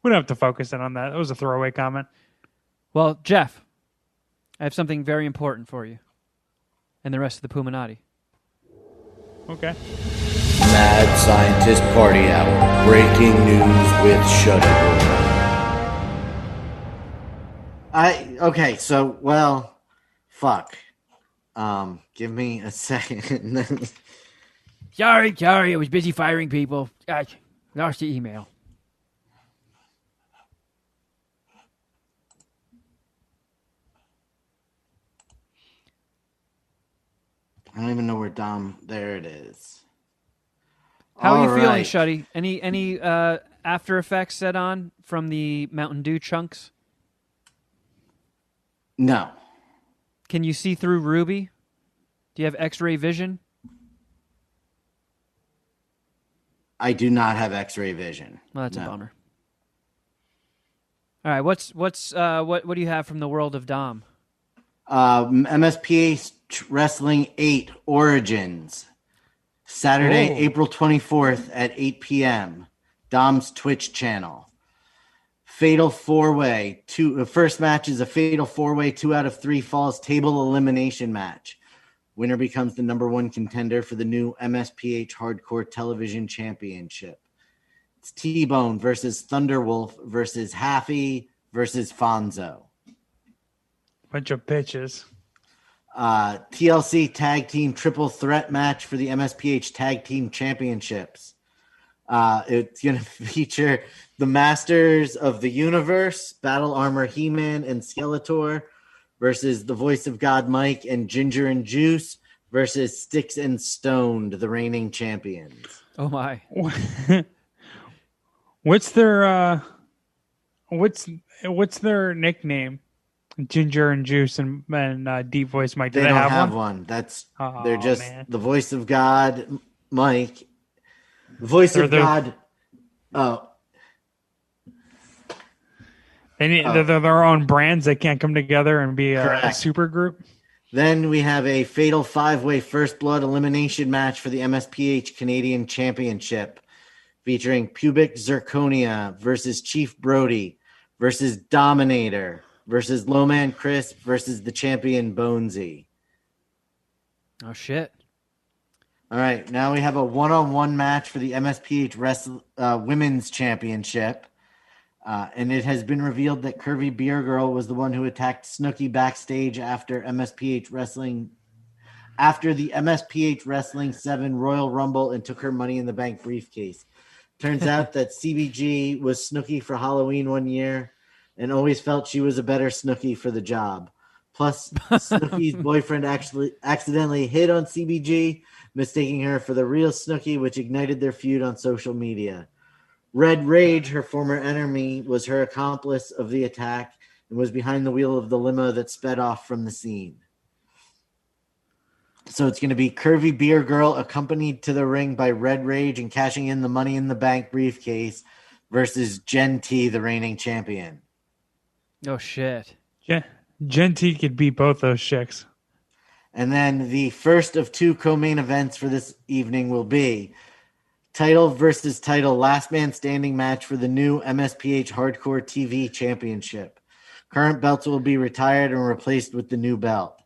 we don't have to focus in on that. That was a throwaway comment. Well, Jeff, I have something very important for you and the rest of the Puminati. Okay. Mad Scientist Party Hour. Breaking news with Shuddyboy. Fuck. Give me a second. Sorry, I was busy firing people. I lost the email. I don't even know where Dom. There it is. How are you feeling, Shuddy? Any after effects set on from the Mountain Dew chunks? No. Can you see through Ruby? Do you have X-ray vision? I do not have X-ray vision. Well, that's a bummer. All right, what do you have from the world of Dom? MSPA Wrestling 8 Origins. Saturday, April 24th at 8 p.m. Dom's Twitch channel. Fatal 4-way. First match is a fatal 4-way, 2 out of 3 falls table elimination match. Winner becomes the number 1 contender for the new MSPH Hardcore Television Championship. It's T-Bone versus Thunderwolf versus Haffy versus Fonzo. Bunch of bitches. TLC Tag Team Triple Threat match for the MSPH Tag Team Championships. It's going to feature the Masters of the Universe, Battle Armor He-Man and Skeletor versus the Voice of God Mike and Ginger and Juice versus Sticks and Stoned, the reigning champions. Oh my. What's their nickname? Ginger and Juice and Deep Voice Mike. They don't have one. They're just the Voice of God Mike. Voice of God. Oh. They're their own brands. They can't come together and be a super group. Then we have a fatal 5-way first blood elimination match for the MSPH Canadian Championship, featuring Pubic Zirconia versus Chief Brody versus Dominator versus Lowman Chris versus the champion Bonesy. Oh, shit. All right, now we have a one-on-one match for the MSPH Women's Championship. And it has been revealed that Curvy Beer Girl was the one who attacked Snooki backstage after the MSPH Wrestling 7 Royal Rumble and took her Money in the Bank briefcase. Turns out that CBG was Snooki for Halloween one year and always felt she was a better Snooki for the job. Plus, Snooki's boyfriend actually accidentally hit on CBG, mistaking her for the real Snooki, which ignited their feud on social media. Red Rage, her former enemy, was her accomplice of the attack and was behind the wheel of the limo that sped off from the scene. So it's going to be Curvy Beer Girl accompanied to the ring by Red Rage and cashing in the Money in the Bank briefcase versus Gen T, the reigning champion. Oh, shit. Gen T could beat both those chicks. And then the first of 2 co-main events for this evening will be title versus title last man standing match for the new MSPH Hardcore TV Championship. Current belts will be retired and replaced with the new belt.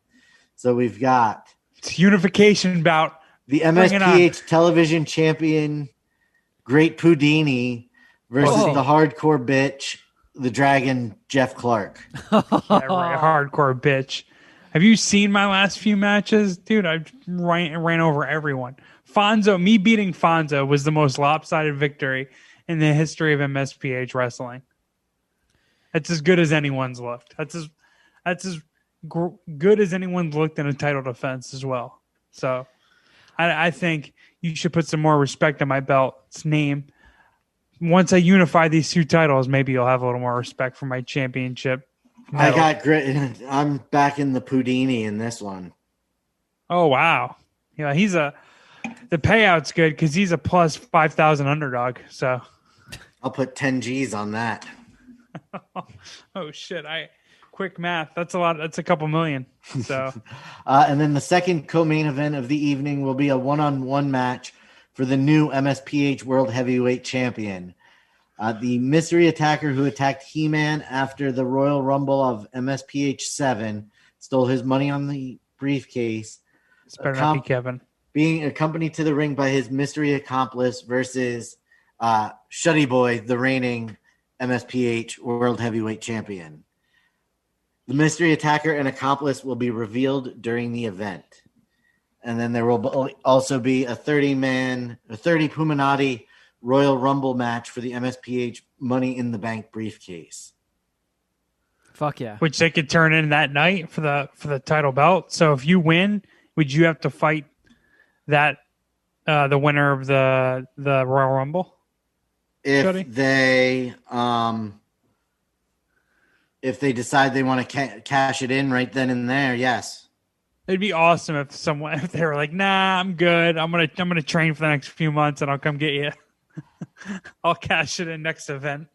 So we've got it's unification bout. The MSPH television champion Great Pudini versus the hardcore bitch, the Dragon Jeff Clark. Yeah, right, hardcore bitch. Have you seen my last few matches? Dude, I ran over everyone. Me beating Fonzo was the most lopsided victory in the history of MSPH wrestling. That's as good as anyone's looked. That's as good as anyone's looked in a title defense as well. So I think you should put some more respect on my belt's name. Once I unify these 2 titles, maybe you'll have a little more respect for my championship medal. I got great. I'm back in the Pudini in this one. Oh, wow. Yeah, the payout's good because he's a plus 5,000 underdog. So I'll put 10 G's on that. Oh shit! Quick math. That's a lot. That's a couple million. So, and then the second co-main event of the evening will be a one-on-one match for the new MSPH World Heavyweight Champion. The mystery attacker who attacked He-Man after the Royal Rumble of MSPH 7 stole his money on the briefcase. It's better not be Kevin. Being accompanied to the ring by his mystery accomplice versus Shuddyboy, the reigning MSPH World Heavyweight Champion. The mystery attacker and accomplice will be revealed during the event. And then there will also be a 30 Puminati Royal Rumble match for the MSPH Money in the Bank briefcase. Fuck yeah. Which they could turn in that night for the title belt. So if you win, would you have to fight that the winner of the Royal Rumble? If they decide they want to cash it in right then and there, yes. It'd be awesome if they were like, "Nah, I'm good. I'm gonna train for the next few months and I'll come get you. I'll cash it in next event."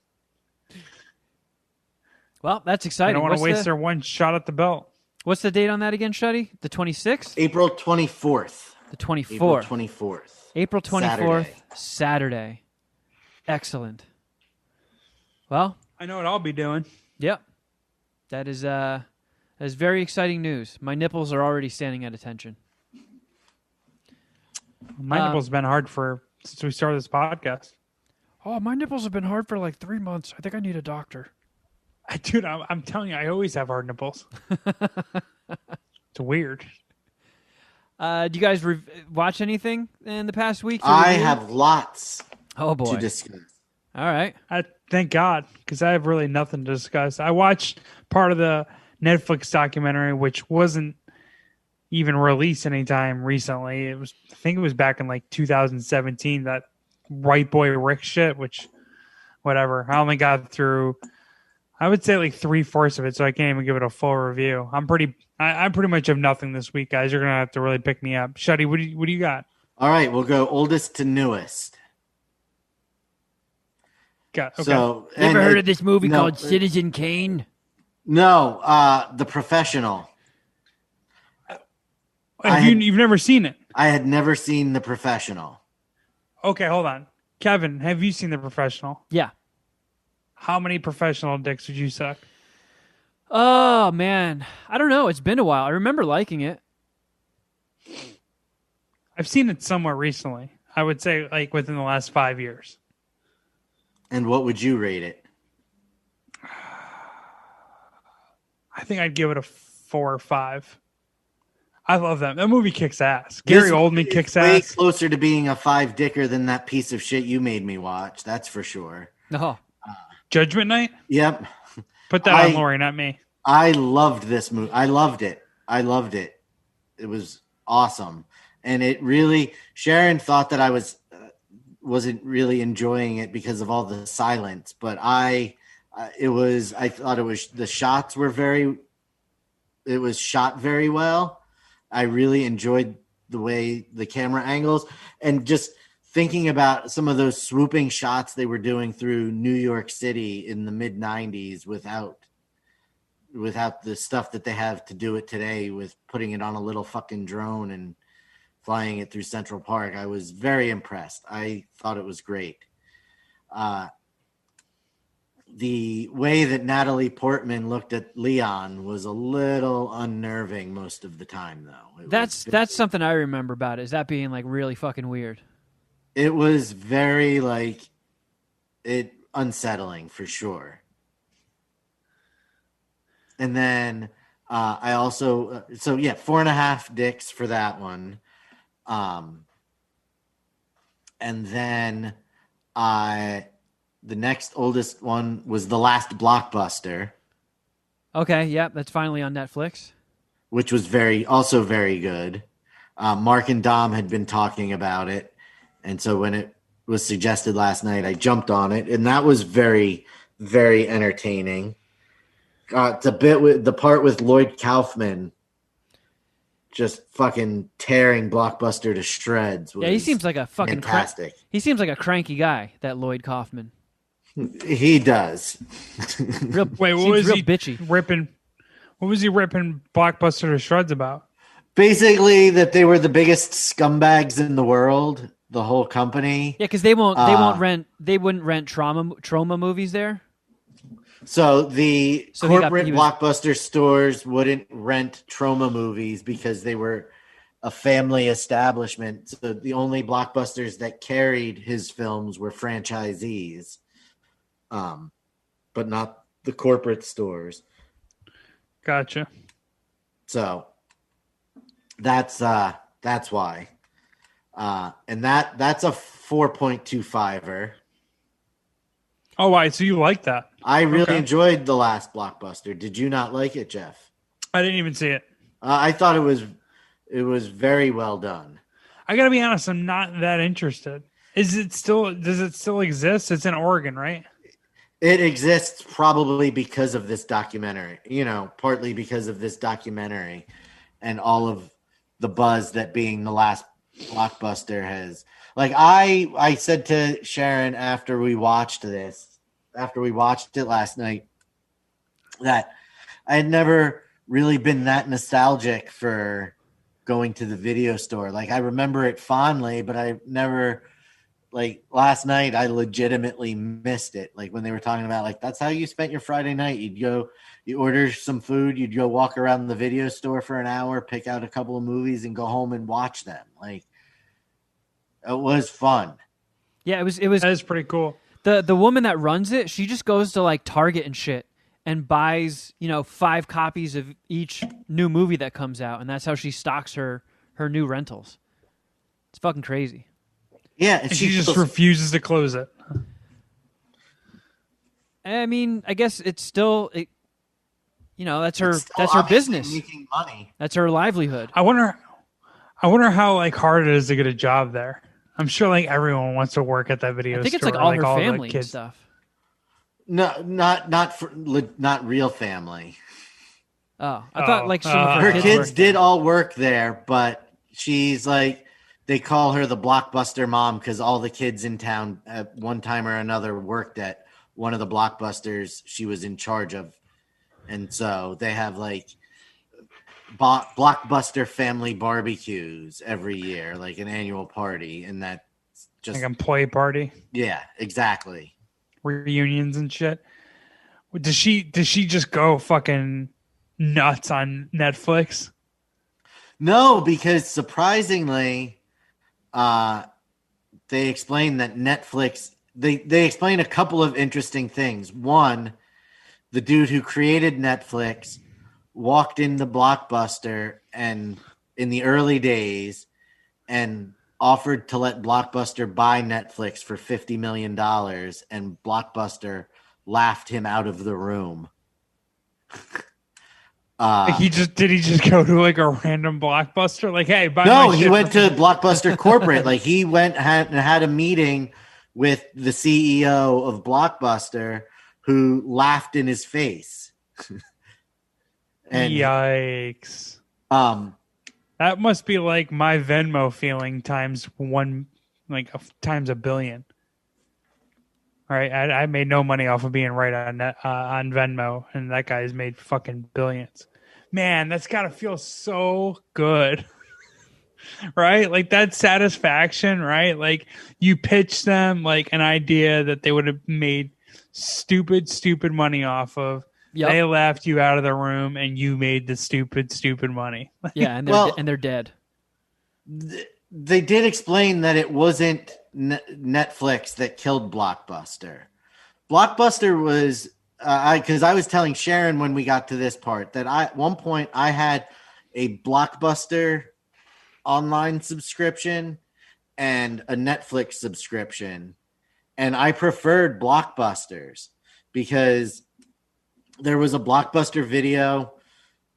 Well, that's exciting. I don't want to waste their one shot at the belt. What's the date on that again, Shuddy? The 26th? April 24th. The 24th. April 24th. April 24th, Saturday. Excellent. Well, I know what I'll be doing. Yep. That is very exciting news. My nipples are already standing at attention. My nipples have been hard since we started this podcast. Oh, my nipples have been hard for like 3 months. I think I need a doctor. Dude, I'm telling you, I always have hard nipples. It's weird. Do you guys watch anything in the past week? I have lots to discuss. All right. Thank God, because I have really nothing to discuss. I watched part of the Netflix documentary, which wasn't even released anytime recently. I think it was back in like 2017, that White Boy Rick shit, which, whatever. I only got through, I would say like 3/4 of it, so I can't even give it a full review. I pretty much have nothing this week, guys. You're going to have to really pick me up. Shuddy, what do you got? All right, we'll go oldest to newest. Okay. So, you ever heard of this movie called Citizen Kane? No, The Professional. You've never seen it? I had never seen The Professional. Okay, hold on. Kevin, have you seen The Professional? Yeah. How many professional dicks would you suck? Oh, man. I don't know. It's been a while. I remember liking it. I've seen it somewhere recently. I would say like within the last 5 years. And what would you rate it? I think I'd give it a 4 or 5. I love that. That movie kicks ass. Gary Oldman kicks ass. Way closer to being a 5 dicker than that piece of shit you made me watch. That's for sure. Oh. Judgment Night? Yep. Put that on Lori, not me. I loved this movie. I loved it. It was awesome. And it really, Sharon thought that I wasn't really enjoying it because of all the silence, but I thought the shots were it was shot very well. I really enjoyed the way the camera angles, and just thinking about some of those swooping shots they were doing through New York City in the mid 90s without the stuff that they have to do it today with putting it on a little fucking drone and flying it through Central Park. I was very impressed. I thought it was great. The way that Natalie Portman looked at Leon was a little unnerving most of the time, though. That's something I remember about it, is that being like really fucking weird. It was very unsettling for sure. And then I also 4.5 dicks for that one. And then the next oldest one was The Last Blockbuster. Okay, yep, that's finally on Netflix. Which was also very good. Mark and Dom had been talking about it, and so when it was suggested last night, I jumped on it, and that was very, very entertaining. It's a bit with the part with Lloyd Kaufman just fucking tearing Blockbuster to shreds. Yeah, he seems like a fucking fantastic. He seems like a cranky guy, that Lloyd Kaufman. He does. Wait, what was he bitchy? Ripping? What was he ripping Blockbuster to shreds about? Basically, that they were the biggest scumbags in the world. The whole company. Yeah, because they wouldn't rent trauma movies there. So corporate Blockbuster stores wouldn't rent trauma movies because they were a family establishment. So the only Blockbusters that carried his films were franchisees, but not the corporate stores. Gotcha. So that's why. And that's a 4.25er. Oh, why? So you like that? I really enjoyed The Last Blockbuster. Did you not like it, Jeff? I didn't even see it. I thought it was very well done. I gotta be honest, I'm not that interested. Does it still exist? It's in Oregon, right? It exists probably because of this documentary, partly because of this documentary and all of the buzz that being The Last Blockbuster has. Like I said to Sharon after we watched it last night, that I had never really been that nostalgic for going to the video store. Like I remember it fondly, but I never like last night, I legitimately missed it. Like when they were talking about like that's how you spent your Friday night. You order some food, you'd go walk around the video store for an hour, pick out a couple of movies, and go home and watch them. Like it was fun. Yeah, it was. That is pretty cool. The woman that runs it, she just goes to like Target and shit and buys 5 copies of each new movie that comes out, and that's how she stocks her new rentals. It's fucking crazy. Yeah, and she just refuses to close it. I mean, I guess it's still that's her business. Making money. That's her livelihood. I wonder how like hard it is to get a job there. I'm sure like everyone wants to work at that video store. I think it's like all her family and stuff. No, not real family. Oh, I thought like some of her kids did all work there, but she's like, they call her the Blockbuster mom because all the kids in town at one time or another worked at one of the Blockbusters she was in charge of. And so they have like Blockbuster family barbecues every year, like an annual party. And that's just like employee party. Yeah, exactly. Reunions and shit. Does she just go fucking nuts on Netflix? No, because surprisingly, they explain that Netflix, they explain a couple of interesting things. One, the dude who created Netflix walked into Blockbuster and in the early days and offered to let Blockbuster buy Netflix for $50 million, and Blockbuster laughed him out of the room. Did he just go to like a random Blockbuster? Like, hey, buy no, my he shit went to Blockbuster corporate. Like he went and had a meeting with the CEO of Blockbuster, who laughed in his face. And yikes! That must be like my Venmo feeling times one, like times a billion. All right, I made no money off of being right on Venmo, and that guy's made fucking billions. Man, that's got to feel so good, right? Like that satisfaction, right? Like you pitch them like an idea that they would have made stupid money off of. Yep. They left you out of the room, and you made the stupid money. Yeah, and they're dead. They did explain that it wasn't Netflix that killed Blockbuster. Blockbuster was because I was telling Sharon when we got to this part that at one point I had a Blockbuster online subscription and a Netflix subscription, and I preferred Blockbusters because there was a Blockbuster video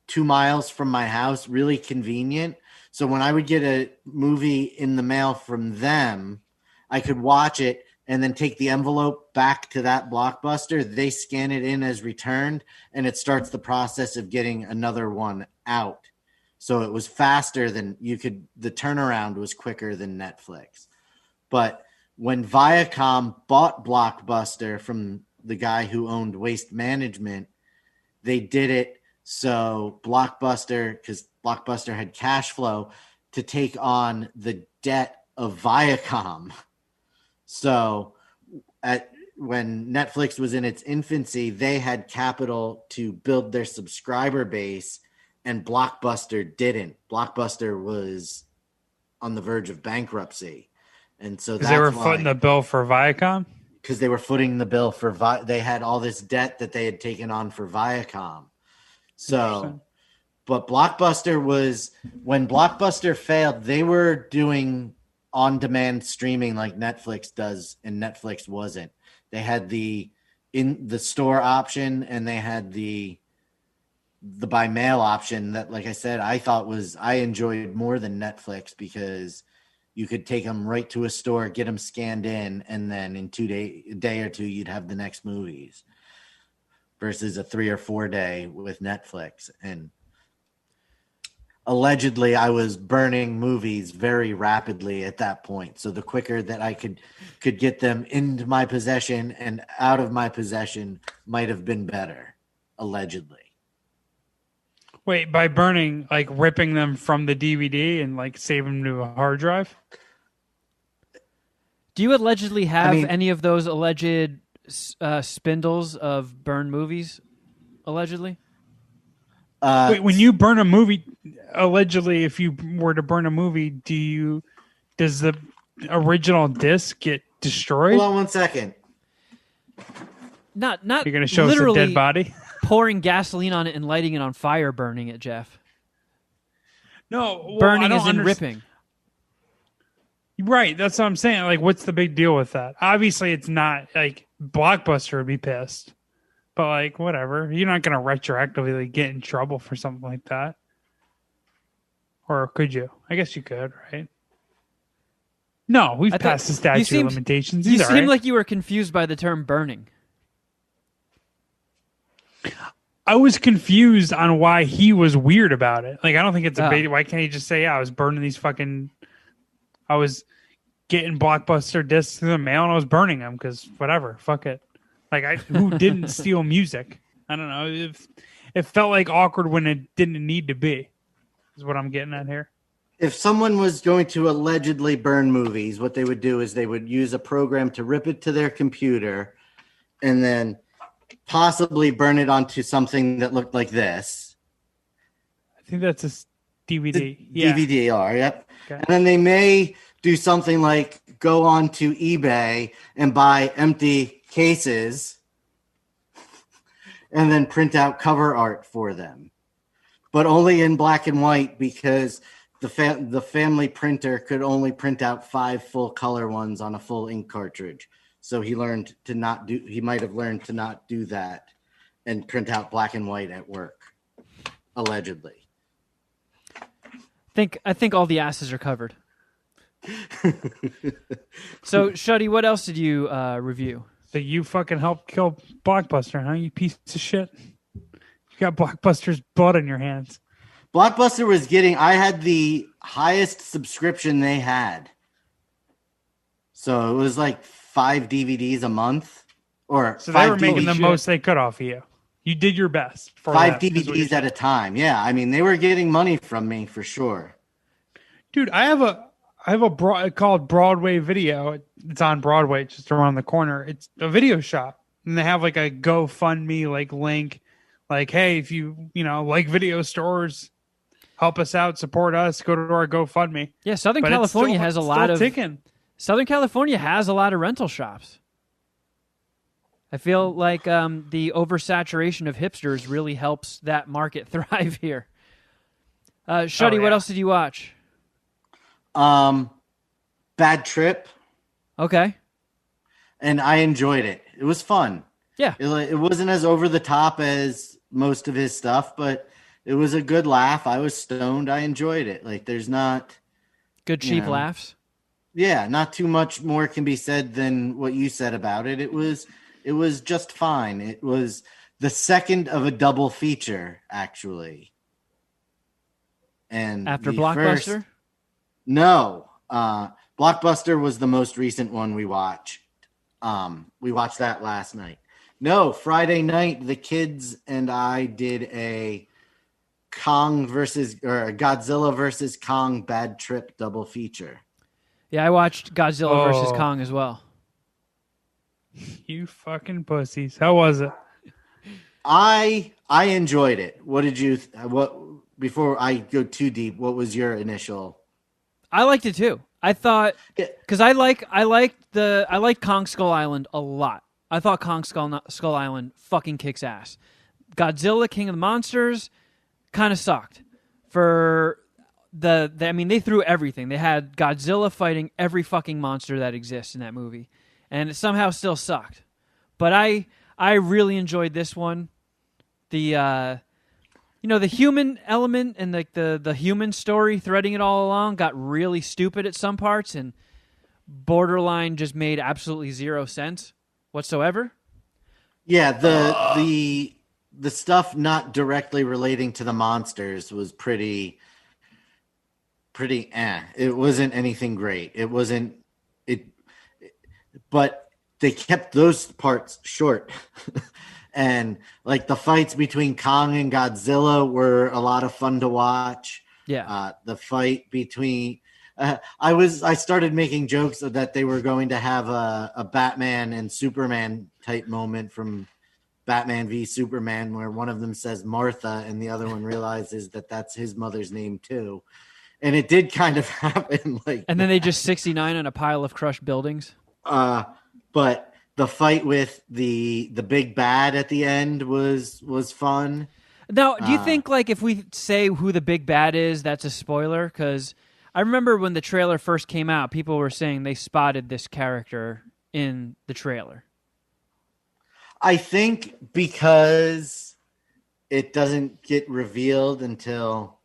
2 miles from my house, really convenient. So when I would get a movie in the mail from them, I could watch it and then take the envelope back to that Blockbuster. They scan it in as returned, and it starts the process of getting another one out. So it was faster than the turnaround was quicker than Netflix. But when Viacom bought Blockbuster from the guy who owned Waste Management, they did it so Blockbuster, because Blockbuster had cash flow to take on the debt of Viacom. So when Netflix was in its infancy, they had capital to build their subscriber base, and Blockbuster didn't. Blockbuster was on the verge of bankruptcy. And so they were footing the bill for Viacom? Because they were footing the bill for they had all this debt that they had taken on for Viacom. So, but Blockbuster was, when Blockbuster failed, they were doing on-demand streaming like Netflix does, and Netflix wasn't. They had the store option, and they had the by mail option that, like I said, I enjoyed more than Netflix because you could take them right to a store, get them scanned in, and then in a day or two, you'd have the next movies versus a 3 or 4 day with Netflix. And allegedly I was burning movies very rapidly at that point. So the quicker that I could get them into my possession and out of my possession might have been better, allegedly. Wait, by burning, like ripping them from the DVD and like saving them to a hard drive? Do you allegedly have any of those alleged spindles of burn movies? Allegedly? Wait, when you burn a movie, allegedly, if you were to burn a movie, does the original disc get destroyed? Hold on 1 second. Not You're going to show us a dead body? Pouring gasoline on it and lighting it on fire, burning it, Jeff. No, well, burning is in ripping. Right, that's what I'm saying. Like, what's the big deal with that? Obviously, it's not like Blockbuster would be pissed, but like, whatever. You're not going to retroactively get in trouble for something like that, or could you? I guess you could, right? No, we've passed the statute of limitations. You seem like you were confused by the term burning. I was confused on why he was weird about it. Like, I don't think it's a bait. Why can't he just say, I was burning these I was getting Blockbuster discs through the mail and I was burning them because whatever, fuck it. Like, who didn't steal music? I don't know. It felt like awkward when it didn't need to be, is what I'm getting at here. If someone was going to allegedly burn movies, what they would do is they would use a program to rip it to their computer and then possibly burn it onto something that looked like this. I think that's a DVD. DVD-R, yep. Okay. And then they may do something like go on to eBay and buy empty cases and then print out cover art for them. But only in black and white because the family printer could only print out 5 full color ones on a full ink cartridge. So he might have learned to not do that and print out black and white at work, allegedly. I think all the asses are covered. So, Shuddy, what else did you review? So you fucking helped kill Blockbuster, huh? You piece of shit. You got Blockbuster's blood in your hands. Blockbuster was I had the highest subscription they had. So it was like 5 DVDs a month. So they were making the most they could off of you. You did your best. 5 DVDs at a time. Yeah, I mean, they were getting money from me for sure. Dude, I have a called Broadway Video. It's on Broadway, it's just around the corner. It's a video shop, and they have like a GoFundMe link, like, hey, if you like video stores, help us out, support us, go to our GoFundMe. Yeah, Southern California has a lot of Southern California has a lot of rental shops. I feel like the oversaturation of hipsters really helps that market thrive here. Shuddy, what else did you watch? Bad Trip. Okay. And I enjoyed it. It was fun. Yeah. It wasn't as over the top as most of his stuff, but it was a good laugh. I was stoned. I enjoyed it. Like, there's not good cheap laughs. Yeah, not too much more can be said than what you said about it. It was just fine. It was the second of a double feature, actually. And after Blockbuster? No. Blockbuster was the most recent one we watched. We watched that last night. No, Friday night, the kids and I did a Godzilla versus Kong Bad Trip double feature. Yeah, I watched Godzilla versus Kong as well. You fucking pussies. How was it? I enjoyed it. Before I go too deep, what was your initial? I liked it too. I thought because I liked Kong Skull Island a lot. I thought Kong Skull Island fucking kicks ass. Godzilla King of the Monsters kind of sucked. They threw everything. They had Godzilla fighting every fucking monster that exists in that movie, and it somehow still sucked. But I really enjoyed this one. The human element and the human story threading it all along got really stupid at some parts and borderline just made absolutely zero sense whatsoever. Yeah, the stuff not directly relating to the monsters was pretty It wasn't anything great. But they kept those parts short. And like the fights between Kong and Godzilla were a lot of fun to watch. Yeah. The fight between I started making jokes that they were going to have a Batman and Superman type moment from Batman v Superman, where one of them says Martha and the other one realizes that that's his mother's name too. And it did kind of happen like and then they just 69 on a pile of crushed buildings. But the fight with the big bad at the end was fun. Now, do you think like if we say who the big bad is, that's a spoiler? Because I remember when the trailer first came out, people were saying they spotted this character in the trailer. I think because it doesn't get revealed until,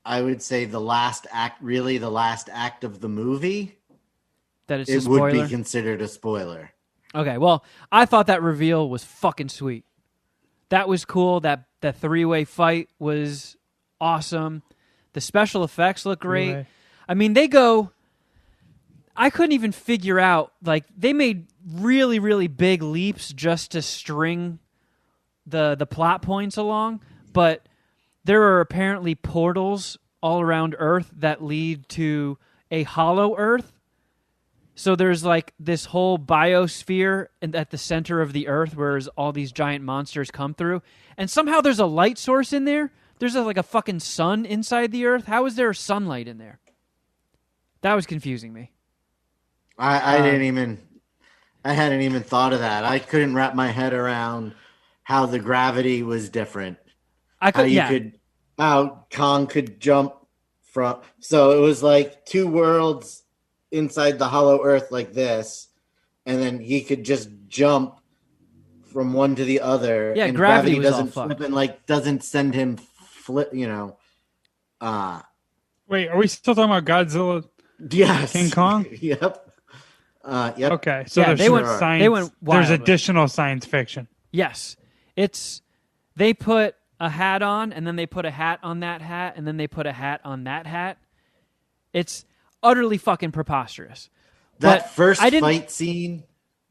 I would say, the last act of the movie, that it's it would be considered a spoiler. Okay, well, I thought that reveal was fucking sweet. That was cool. That three-way fight was awesome. The special effects look great. Three-way. I mean, I couldn't even figure out, like, they made really, really big leaps just to string the plot points along, but there are apparently portals all around Earth that lead to a hollow Earth. So there's like this whole biosphere at the center of the Earth where all these giant monsters come through, and somehow there's a light source in there. There's like a fucking sun inside the Earth. How is there sunlight in there? That was confusing me. I hadn't even thought of that. I couldn't wrap my head around how the gravity was different. How Kong could jump from. So it was like two worlds inside the hollow Earth like this, and then he could just jump from one to the other. Yeah, and gravity was doesn't all flip and like doesn't send him flip. Wait, are we still talking about Godzilla? Yes, King Kong. Yep. Yep. Okay, so yeah, there's they went there's wild. additional science fiction. Yes, they put a hat on, and then they put a hat on that hat, and then they put a hat on that hat. It's utterly fucking preposterous. That first fight scene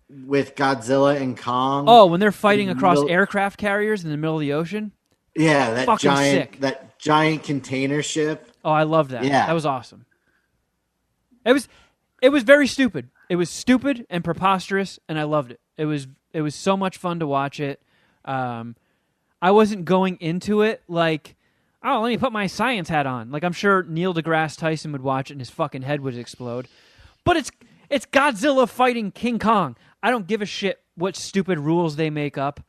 with Godzilla and Kong. Oh, when they're fighting across aircraft carriers in the middle of the ocean. Yeah, that giant container ship. Oh, I love that. Yeah, that was awesome. It was very stupid. It was stupid and preposterous, and I loved it. It was so much fun to watch it. I wasn't going into it like, oh, let me put my science hat on. Like, I'm sure Neil deGrasse Tyson would watch it and his fucking head would explode. But it's Godzilla fighting King Kong. I don't give a shit what stupid rules they make up.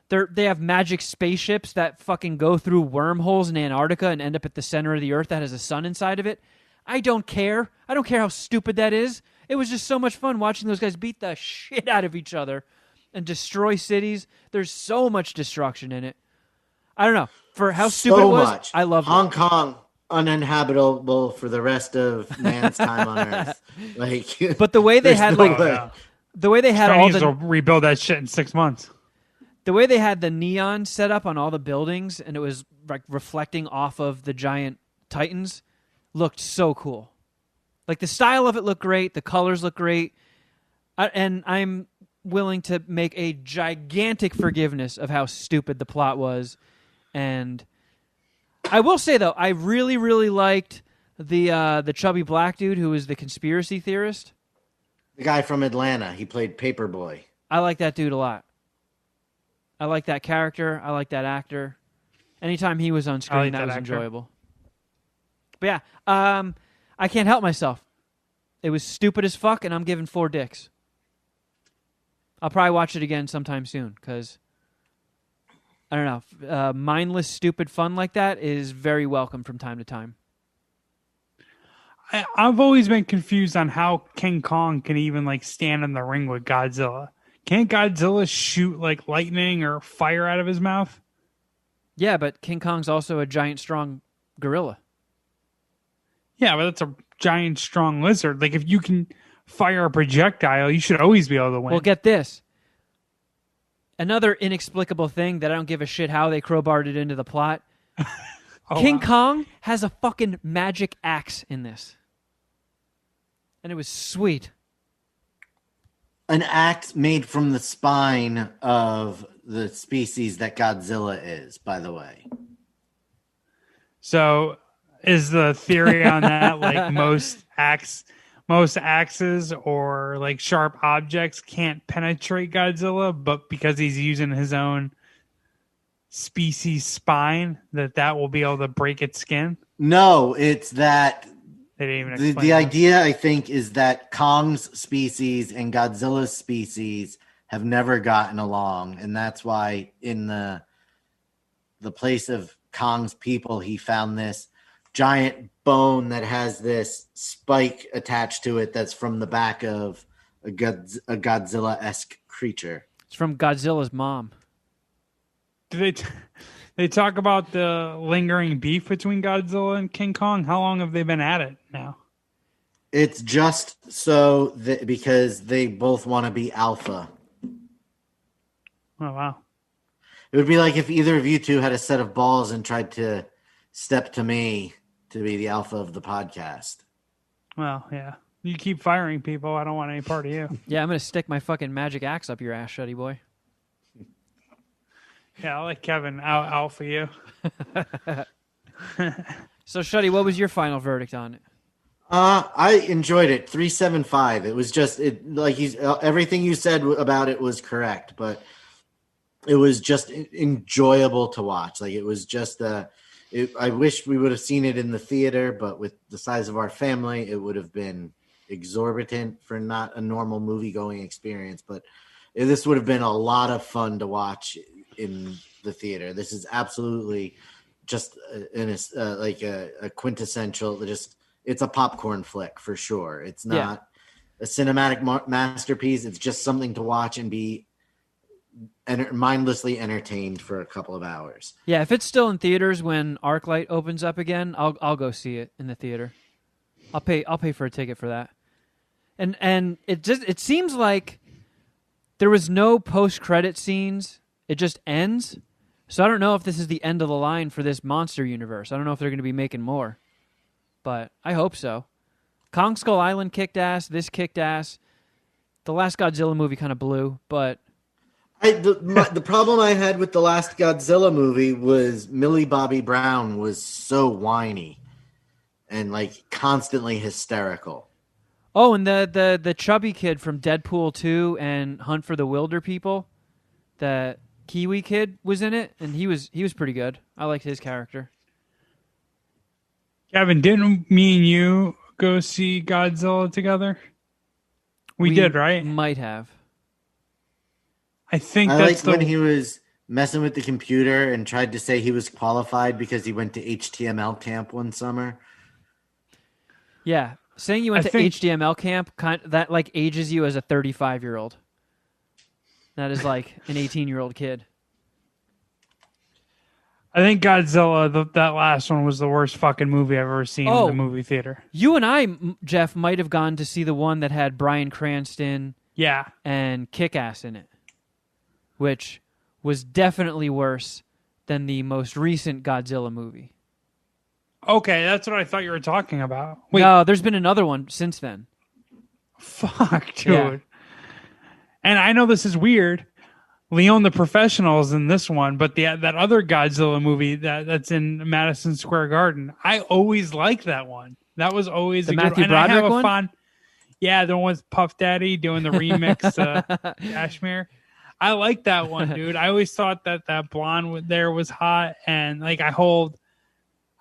They have magic spaceships that fucking go through wormholes in Antarctica and end up at the center of the Earth that has a sun inside of it. I don't care. I don't care how stupid that is. It was just so much fun watching those guys beat the shit out of each other and destroy cities. There's so much destruction in it. I don't know. For how stupid it was, much. I loved Hong Kong uninhabitable for the rest of man's time on Earth. Like, but the way they had the way they had all will rebuild that shit in 6 months. The way they had the neon set up on all the buildings, and it was like reflecting off of the giant titans, looked so cool. Like, the style of it looked great, the colors look great, and I'm willing to make a gigantic forgiveness of how stupid the plot was. And I will say, though, I really, really liked the chubby black dude who was the conspiracy theorist. The guy from Atlanta. He played Paperboy. I like that dude a lot. I like that character. I like that actor. Anytime he was on screen, that was enjoyable. But yeah, I can't help myself. It was stupid as fuck, and I'm giving 4 dicks. I'll probably watch it again sometime soon, because, I don't know, mindless, stupid fun like that is very welcome from time to time. I've always been confused on how King Kong can even like stand in the ring with Godzilla. Can't Godzilla shoot like lightning or fire out of his mouth? Yeah, but King Kong's also a giant, strong gorilla. Yeah, but that's a giant, strong lizard. Like, if you can fire a projectile, you should always be able to win. Well, get this. Another inexplicable thing that I don't give a shit how they crowbarred it into the plot. King Kong has a fucking magic axe in this. And it was sweet. An axe made from the spine of the species that Godzilla is, by the way. So Is the theory on that like most axes or like sharp objects can't penetrate Godzilla, but because he's using his own species spine, that will be able to break its skin? No, it's that they didn't even explain the idea, I think, is that Kong's species and Godzilla's species have never gotten along, and that's why in the place of Kong's people, he found this giant bone that has this spike attached to it that's from the back of a Godzilla-esque creature. It's from Godzilla's mom. Do they talk about the lingering beef between Godzilla and King Kong? How long have they been at it now? It's just so that because they both want to be alpha. Oh, wow. It would be like if either of you two had a set of balls and tried to step to me to be the alpha of the podcast. Well, yeah. You keep firing people. I don't want any part of you. Yeah, I'm going to stick my fucking magic axe up your ass, Shuddyboy. Yeah, I'll let Kevin alpha you. So, Shuddy, what was your final verdict on it? I enjoyed it. 3.75. It was just everything you said about it was correct, but it was just enjoyable to watch. Like it was just I wish we would have seen it in the theater, but with the size of our family, it would have been exorbitant for not a normal movie going experience. But this would have been a lot of fun to watch in the theater. This is absolutely just a quintessential. It's a popcorn flick for sure. It's not a cinematic masterpiece. It's just something to watch and be mindlessly entertained for a couple of hours. Yeah, if it's still in theaters when ArcLight opens up again, I'll go see it in the theater. I'll pay for a ticket for that. And it seems like there was no post-credit scenes. It just ends. So I don't know if this is the end of the line for this monster universe. I don't know if they're going to be making more. But I hope so. Kong Skull Island kicked ass. This kicked ass. The last Godzilla movie kind of blew, but the problem I had with the last Godzilla movie was Millie Bobby Brown was so whiny and like constantly hysterical. Oh, and the chubby kid from Deadpool 2 and Hunt for the Wilder People, that Kiwi kid was in it, and he was pretty good. I liked his character. Kevin, didn't me and you go see Godzilla together? We did, right? Might have. I think I that's liked when he was messing with the computer and tried to say he was qualified because he went to HTML camp one summer. Yeah, saying you went to HTML camp that like ages you as a 35-year-old. That is like an 18-year-old kid. I think Godzilla, that last one, was the worst fucking movie I've ever seen in the movie theater. You and I, Jeff, might have gone to see the one that had Bryan Cranston and Kick-Ass in it, which was definitely worse than the most recent Godzilla movie. Okay, that's what I thought you were talking about. Wait. No, there's been another one since then. Fuck, dude. Yeah. And I know this is weird. Leon the Professional is in this one, but that other Godzilla movie that's in Madison Square Garden, I always liked that one. That was always the a Matthew good Broderick one. one? Fun, yeah, the one with Puff Daddy doing the remix Kashmir. I like that one, dude. I always thought that blonde there was hot, and like I don't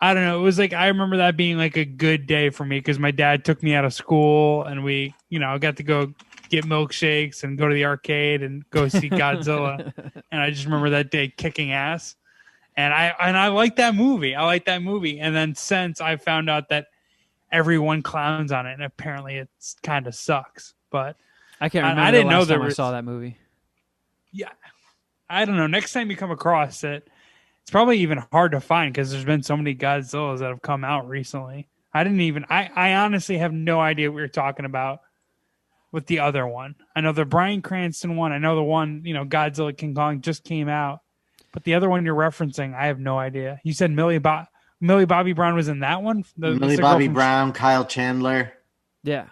know. It was like I remember that being like a good day for me because my dad took me out of school and we, got to go get milkshakes and go to the arcade and go see Godzilla. And I just remember that day kicking ass. And I like that movie. And then since I found out that everyone clowns on it, and apparently it kind of sucks. But I can't remember. I didn't know I saw that movie. Yeah, I don't know. Next time you come across it, it's probably even hard to find because there's been so many Godzillas that have come out recently. I honestly have no idea what you're talking about with the other one. I know the Bryan Cranston one. I know the one, Godzilla King Kong just came out. But the other one you're referencing, I have no idea. You said Millie Bobby Brown was in that one? Millie Bobby Brown, Kyle Chandler. Yeah.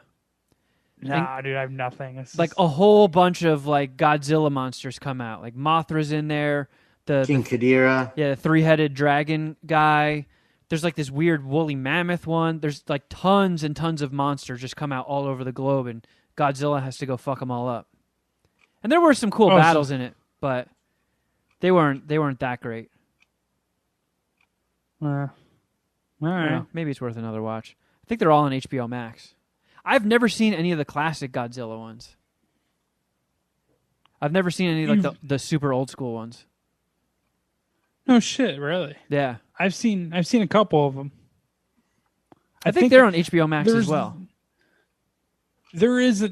Nah, dude, I have nothing. Like a whole bunch of like Godzilla monsters come out. Like Mothra's in there. King Ghidorah. Yeah, the 3-headed dragon guy. There's like this weird woolly mammoth one. There's like tons and tons of monsters just come out all over the globe, and Godzilla has to go fuck them all up. And there were some cool battles in it, but they weren't that great. All right. Maybe it's worth another watch. I think they're all on HBO Max. I've never seen any of the classic Godzilla ones. I've never seen any like the super old school ones. No shit, really. Yeah, I've seen a couple of them. I think they're on HBO Max as well. There is a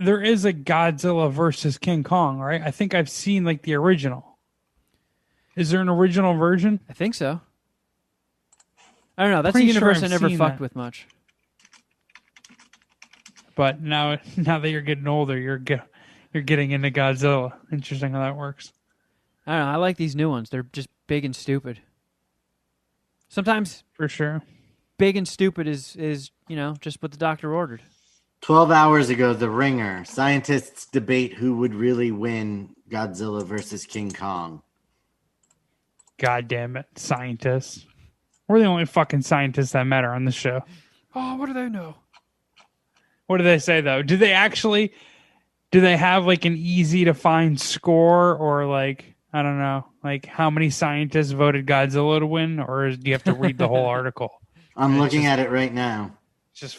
Godzilla versus King Kong, right? I think I've seen like the original. Is there an original version? I think so. I don't know. That's a universe I never fucked with much. But now that you're getting older, you're getting into Godzilla. Interesting how that works. I don't know. I like these new ones. They're just big and stupid. Sometimes, for sure, big and stupid is just what the doctor ordered. 12 hours ago, The Ringer. Scientists debate who would really win Godzilla versus King Kong. God damn it, scientists. We're the only fucking scientists that matter on the show. Oh, what do they know? What do they say, though? Do they have like an easy to find score, or like, I don't know, like how many scientists voted Godzilla to win, or do you have to read the whole article? I'm looking at it right now. Just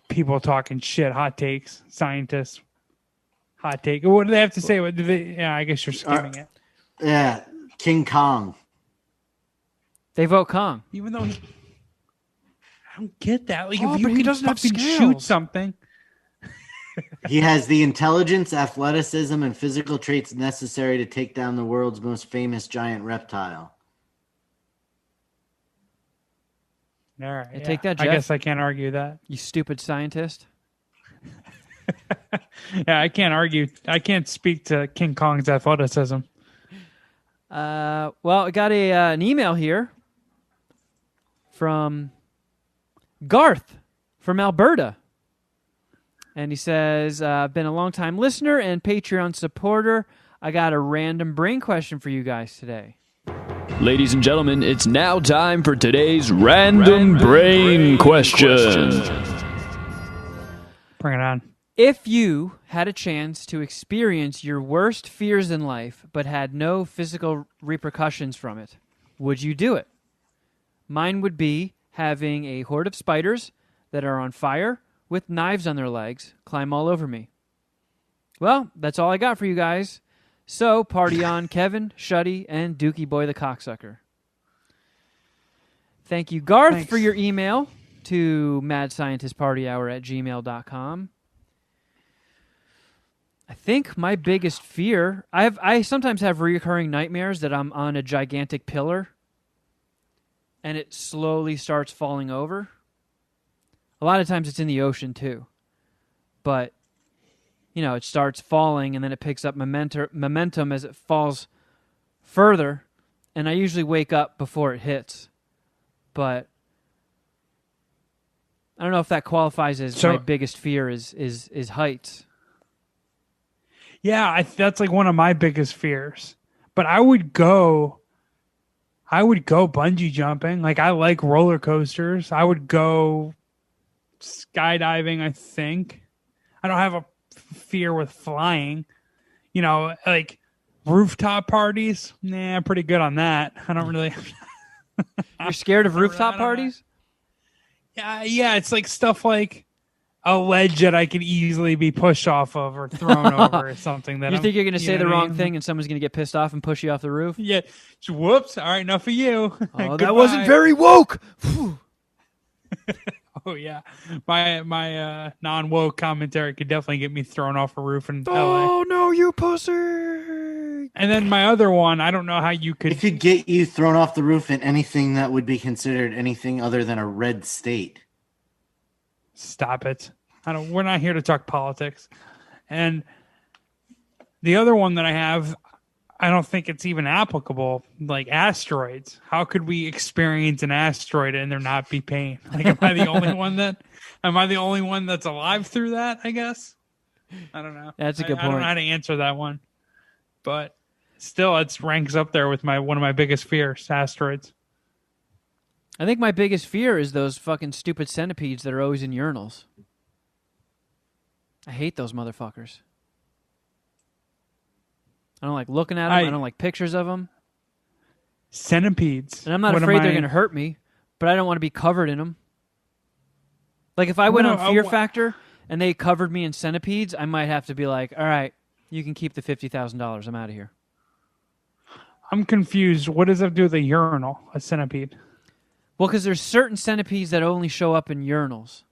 people talking shit, hot takes, scientists, hot take. What do they have to say? What do they? Yeah, I guess you're skimming it. Yeah, King Kong. They vote Kong, even though I don't get that. Like, if you he doesn't have scales. Shoot something. He has the intelligence, athleticism, and physical traits necessary to take down the world's most famous giant reptile. All right, take that, Jeff. I guess I can't argue that. You stupid scientist. Yeah, I can't argue. I can't speak to King Kong's athleticism. Well, I got an email here from Garth from Alberta. And he says, I've been a long-time listener and Patreon supporter. I got a random brain question for you guys today. Ladies and gentlemen, it's now time for today's random brain question. Bring it on. If you had a chance to experience your worst fears in life but had no physical repercussions from it, would you do it? Mine would be having a horde of spiders that are on fire with knives on their legs climb all over me. Well, that's all I got for you guys. So, party on, Kevin, Shuddy, and Dookie Boy the Cocksucker. Thank you, Garth, for your email to madscientistpartyhour@gmail.com. I think my biggest fear... I sometimes have recurring nightmares that I'm on a gigantic pillar and it slowly starts falling over. A lot of times it's in the ocean, too. But... it starts falling and then it picks up momentum as it falls further, and I usually wake up before it hits. But I don't know if that qualifies as my biggest fear is heights. Yeah, that's like one of my biggest fears. But I would go bungee jumping. Like, I like roller coasters. I would go skydiving, I think. I don't have a fear with flying, like rooftop parties. Nah, I'm pretty good on that. I don't really. You're scared of rooftop parties? Yeah. It's like stuff like a ledge that I could easily be pushed off of or thrown over or something. That you think you're going to say the wrong thing and someone's going to get pissed off and push you off the roof? Yeah. Whoops. All right, enough of you. Oh, that wasn't very woke. Oh yeah, my non-woke commentary could definitely get me thrown off a roof in LA. Oh no, you pussy! And then my other one, I don't know how you could. It could get you thrown off the roof in anything that would be considered anything other than a red state. Stop it! We're not here to talk politics. And the other one that I have, I don't think it's even applicable. Like asteroids. How could we experience an asteroid and there not be pain? Like, am I the only one that's alive through that? I guess. I don't know. That's a good point. I don't know how to answer that one, but still, it ranks up there with one of my biggest fears, asteroids. I think my biggest fear is those fucking stupid centipedes that are always in urinals. I hate those motherfuckers. I don't like looking at them. I don't like pictures of them. Centipedes. And I'm not afraid they're going to hurt me, but I don't want to be covered in them. Like if I went on Fear Factor and they covered me in centipedes, I might have to be like, all right, you can keep the $50,000. I'm out of here. I'm confused. What does that do with a urinal, a centipede? Well, because there's certain centipedes that only show up in urinals.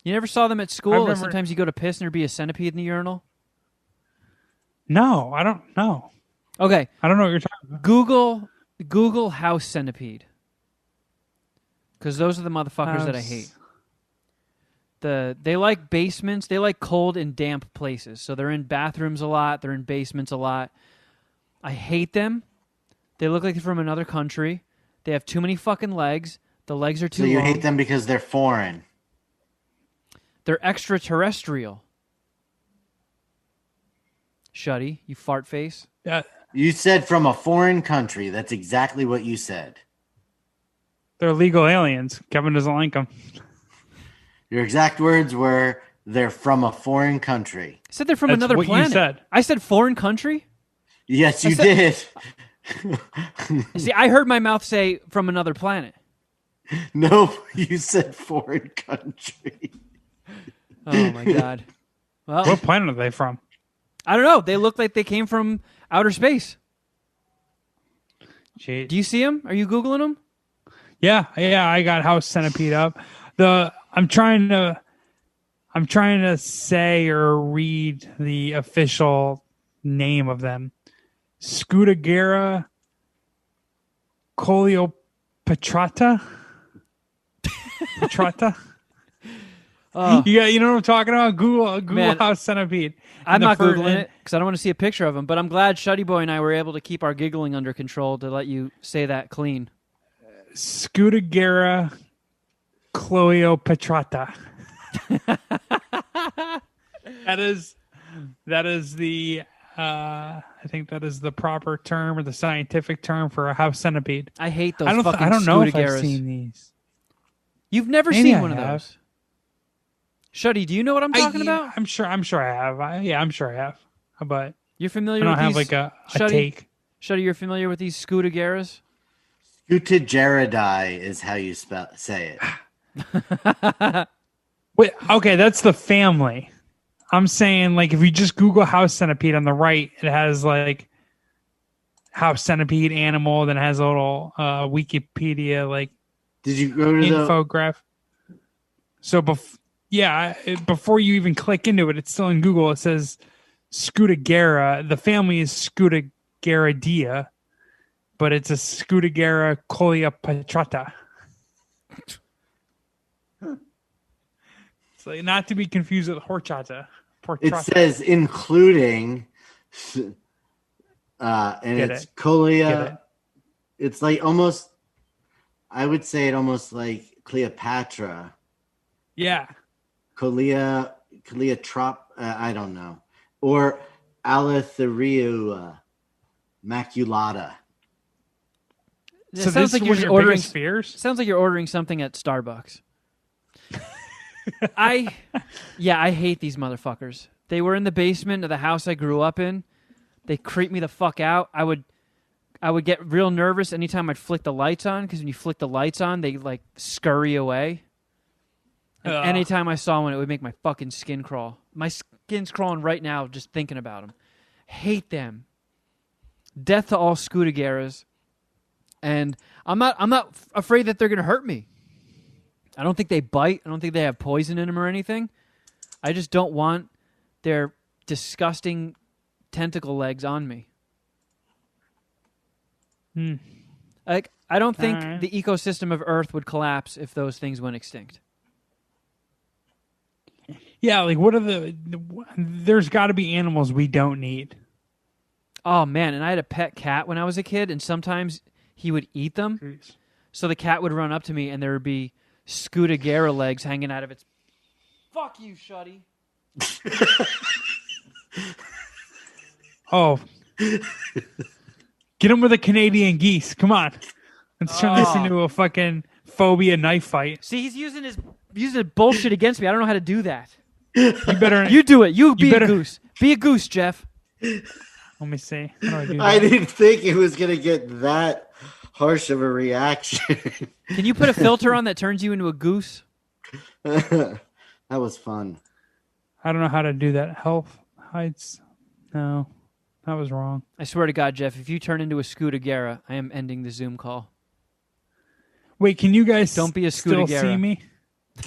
You never saw them at school? Like sometimes you go to piss and there'd be a centipede in the urinal? No, I don't know. Okay. I don't know what you're talking about. Google house centipede. Because those are the motherfuckers that I hate. They like basements. They like cold and damp places. So they're in bathrooms a lot. They're in basements a lot. I hate them. They look like they're from another country. They have too many fucking legs. The legs are too long. So you hate them because they're foreign. They're extraterrestrial. Shuddy, you fart face. Yeah. You said from a foreign country. That's exactly what you said. They're legal aliens. Kevin doesn't like them. Your exact words were, they're from a foreign country. I said they're from another planet. You said. I said foreign country? Yes, you did. See, I heard my mouth say from another planet. No, you said foreign country. Oh, my God. Well, what planet are they from? I don't know. They look like they came from outer space. Jeez. Do you see them? Are you Googling them? Yeah, I got house centipede up. I'm trying to say or read the official name of them. Scutigera Coleopatra. Petrata. You know what I'm talking about? Google Man, house centipede. I'm not Googling it because I don't want to see a picture of him, but I'm glad Shuddyboy and I were able to keep our giggling under control to let you say that clean. Scutigera Cleopatra. That is the I think that is the proper term or the scientific term for a house centipede. I hate those. I don't know if I've seen these. You've never seen one of those. Shuddy, do you know what I'm talking about? I'm sure I have. I'm sure I have. But you're familiar with these? I don't have like a take. Shuddy, you're familiar with these Scutigeras? Scutigeradae is how you say it. Wait, okay, that's the family. I'm saying, like, if you just Google house centipede on the right, it has like house centipede animal, then it has a little Wikipedia like. Did you go to infograph? So before you even click into it, it's still in Google. It says Scutigera. The family is Scutigeradea, but it's a Scutigera Coleopatra. It's like not to be confused with horchata. It says including, and it's Colea. It's like almost. I would say it almost like Cleopatra. Yeah. Coleotrop. I don't know. Or Alatheriua maculata. So sounds like you're ordering fears. Sounds like you're ordering something at Starbucks. I hate these motherfuckers. They were in the basement of the house I grew up in. They creep me the fuck out. I would get real nervous anytime I'd flick the lights on, because when you flick the lights on, they like scurry away. And anytime I saw one, it would make my fucking skin crawl. My skin's crawling right now just thinking about them. Hate them. Death to all Scutigeras. And I'm not afraid that they're going to hurt me. I don't think they bite. I don't think they have poison in them or anything. I just don't want their disgusting tentacle legs on me. Like, I don't think the ecosystem of Earth would collapse if those things went extinct. Yeah, like what are there's got to be animals we don't need. Oh man, and I had a pet cat when I was a kid, and sometimes he would eat them. Jeez. So the cat would run up to me, and there would be Scutigera legs hanging out of its. Fuck you, Shuddy. Oh, Get him with a Canadian geese. Come on. Let's turn this into a fucking phobia knife fight. See, he's using his bullshit against me. I don't know how to do that. You better. You do it. You be a goose. Be a goose, Jeff. Let me see. How do I do that? I didn't think it was going to get that harsh of a reaction. Can you put a filter on that turns you into a goose? That was fun. I don't know how to do that. Health heights. No, that was wrong. I swear to God, Jeff, if you turn into a Scudigera, I am ending the Zoom call. Wait, can you guys don't be a still Scudigera. see me?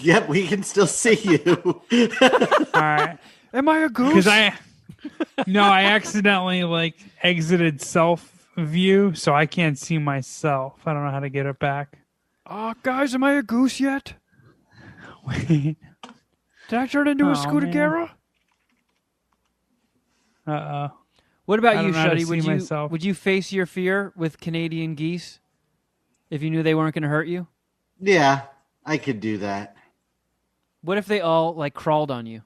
Yep, we can still see you. All right. Am I a goose? Because I accidentally exited self view, so I can't see myself. I don't know how to get it back. Guys, am I a goose yet? Wait. Did I turn into a Scudigera? What about you, Shuddy? Would you face your fear with Canadian geese if you knew they weren't going to hurt you? Yeah, I could do that. What if they all crawled on you?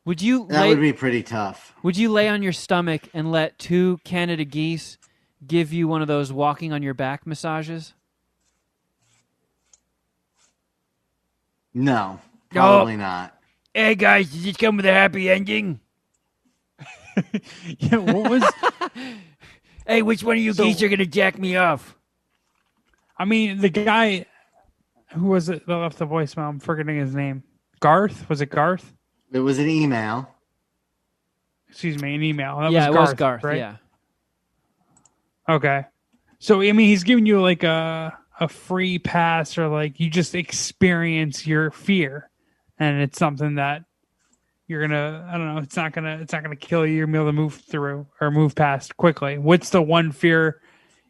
That would be pretty tough. Would you lay on your stomach and let 2 Canada geese give you one of those walking on your back massages? No, probably not. Hey guys, does this come with a happy ending? Yeah, what was... Hey, which one of you geese are going to jack me off? I mean, the guy... Who was it that left the voicemail? I'm forgetting his name. Garth? Was it Garth? It was an email. Excuse me, an email. It was Garth, right? Yeah. Okay. So, I mean, he's giving you a free pass, or you just experience your fear. And it's something that you're gonna, I don't know, it's not gonna kill you. You're gonna be able to move through or move past quickly. What's the one fear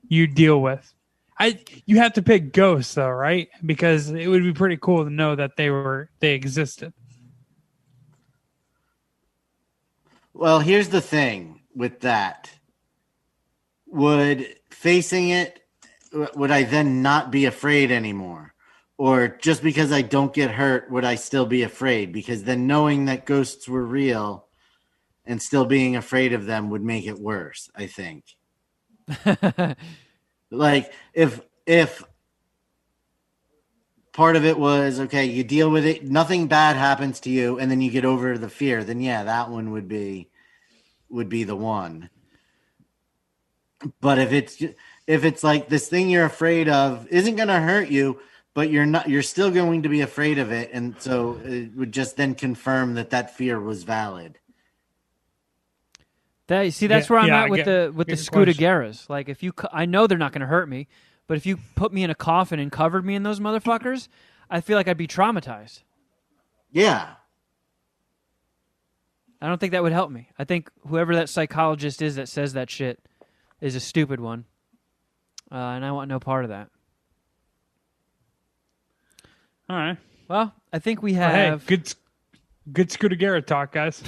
you deal with? You have to pick ghosts though, right? Because it would be pretty cool to know that they existed. Well, here's the thing with that. Would I then not be afraid anymore? Or just because I don't get hurt, would I still be afraid? Because then knowing that ghosts were real and still being afraid of them would make it worse, I think. If part of it was, okay, you deal with it, nothing bad happens to you, and then you get over the fear, then yeah, that one would be the one. But if it's like this thing you're afraid of isn't going to hurt you, but you're still going to be afraid of it, and so it would just then confirm that fear was valid. That's where I'm at with the Scudigeras. I know they're not going to hurt me, but if you put me in a coffin and covered me in those motherfuckers, I feel like I'd be traumatized. Yeah. I don't think that would help me. I think whoever that psychologist is that says that shit is a stupid one, and I want no part of that. All right. Well, I think we have... Hey, good Scudigera talk, guys.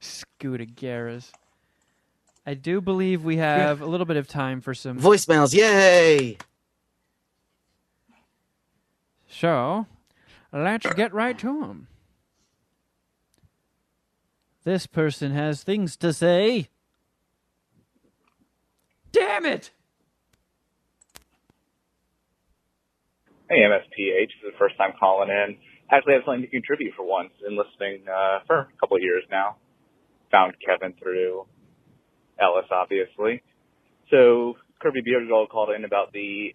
Scudigeras. I do believe we have a little bit of time for some... voicemails, yay! So, let's get right to them. This person has things to say. Damn it! Hey, MSPH. This is the first time calling in. Actually, I have something to contribute for once. Been listening for a couple of years now. Found Kevin through Ellis, obviously. So, Kirby Beardall called in about the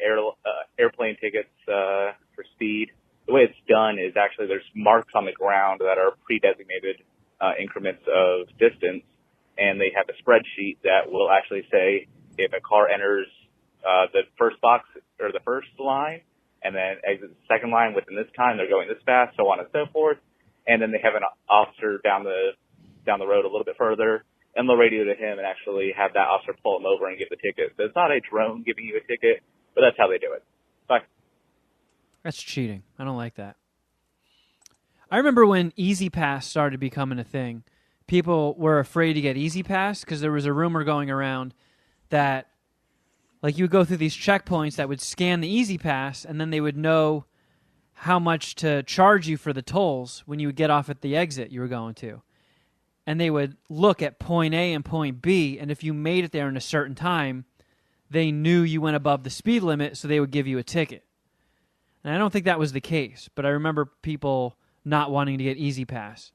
airplane tickets for speed. The way it's done is actually there's marks on the ground that are pre-designated increments of distance, and they have a spreadsheet that will actually say if a car enters the first box or the first line, and then exit the second line within this time, they're going this fast, so on and so forth. And then they have an officer down the road a little bit further, and they'll radio to him and actually have that officer pull him over and give the ticket. So it's not a drone giving you a ticket, but that's how they do it. Bye. That's cheating. I don't like that. I remember when Easy Pass started becoming a thing. People were afraid to get Easy Pass because there was a rumor going around that you would go through these checkpoints that would scan the Easy Pass, and then they would know how much to charge you for the tolls when you would get off at the exit you were going to. And they would look at point A and point B, and if you made it there in a certain time, they knew you went above the speed limit, so they would give you a ticket. And I don't think that was the case, but I remember people not wanting to get Easy Pass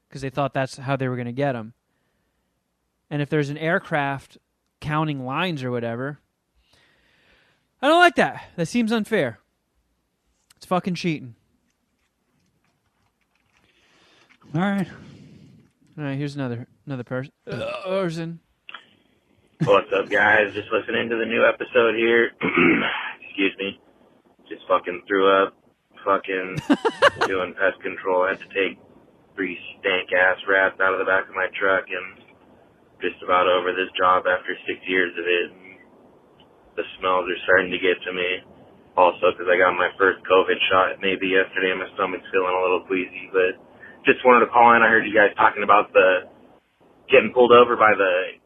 because they thought that's how they were going to get them. And if there's an aircraft counting lines or whatever, I don't like that. That seems unfair. It's fucking cheating. All right. Here's another person. What's up, guys? Just listening to the new episode here. Excuse me. Just fucking threw up. Fucking doing pest control. I had to take 3 stank-ass rats out of the back of my truck, and just about over this job after 6 years of it. The smells are starting to get to me. Also, because I got my first COVID shot maybe yesterday, and my stomach's feeling a little queasy. But just wanted to call in. I heard you guys talking about the getting pulled over by the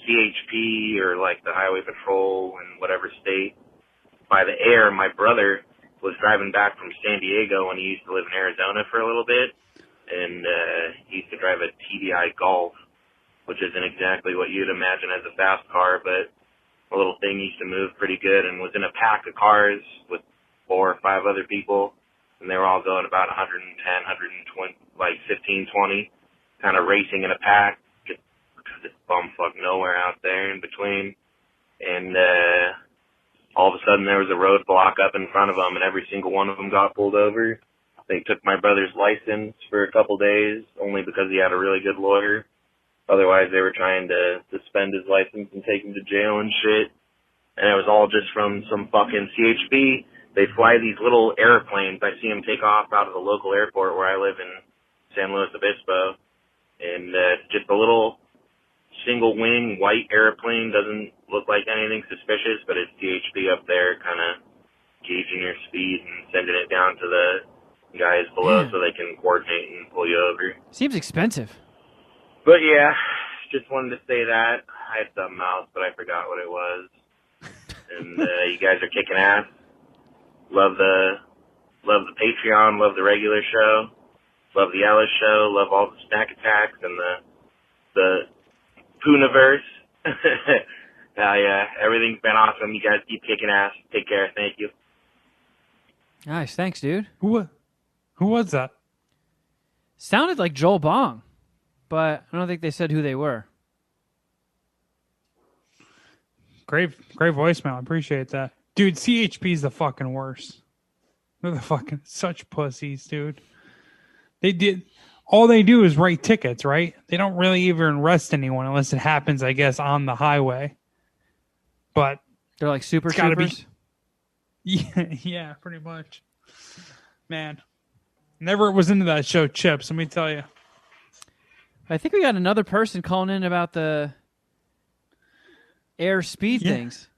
CHP or like the Highway Patrol in whatever state by the air. My brother was driving back from San Diego when he used to live in Arizona for a little bit, and he used to drive a TDI Golf, which isn't exactly what you'd imagine as a fast car, but a little thing used to move pretty good, and was in a pack of cars with 4 or 5 other people, and they were all going about 110, 120, like 15, 20, kind of racing in a pack, just because it's bumfuck nowhere out there in between. And all of a sudden there was a roadblock up in front of them, and every single one of them got pulled over. They took my brother's license for a couple days, only because he had a really good lawyer. Otherwise, they were trying to suspend his license and take him to jail and shit. And it was all just from some fucking CHP. They fly these little airplanes. I see them take off out of the local airport where I live in San Luis Obispo. And just a little single-wing white airplane. Doesn't look like anything suspicious, but it's CHP up there kind of gauging your speed and sending it down to the guys below so they can coordinate and pull you over. Seems expensive. But yeah, just wanted to say that. I had something else, but I forgot what it was. And you guys are kicking ass. Love the Patreon, love the regular show, love the Ellis show, love all the snack attacks and the Pooniverse. Yeah, everything's been awesome. You guys keep kicking ass. Take care. Thank you. Nice, thanks, dude. Who was that? Sounded like Joel Bong, but I don't think they said who they were. Great voicemail. I appreciate that. Dude, CHP's the fucking worst. They're the fucking such pussies, dude. All they do is write tickets, right? They don't really even arrest anyone unless it happens, I guess, on the highway. But they're like super troopers? Yeah, pretty much. Man. Never was into that show, Chips, let me tell you. I think we got another person calling in about the air speed things.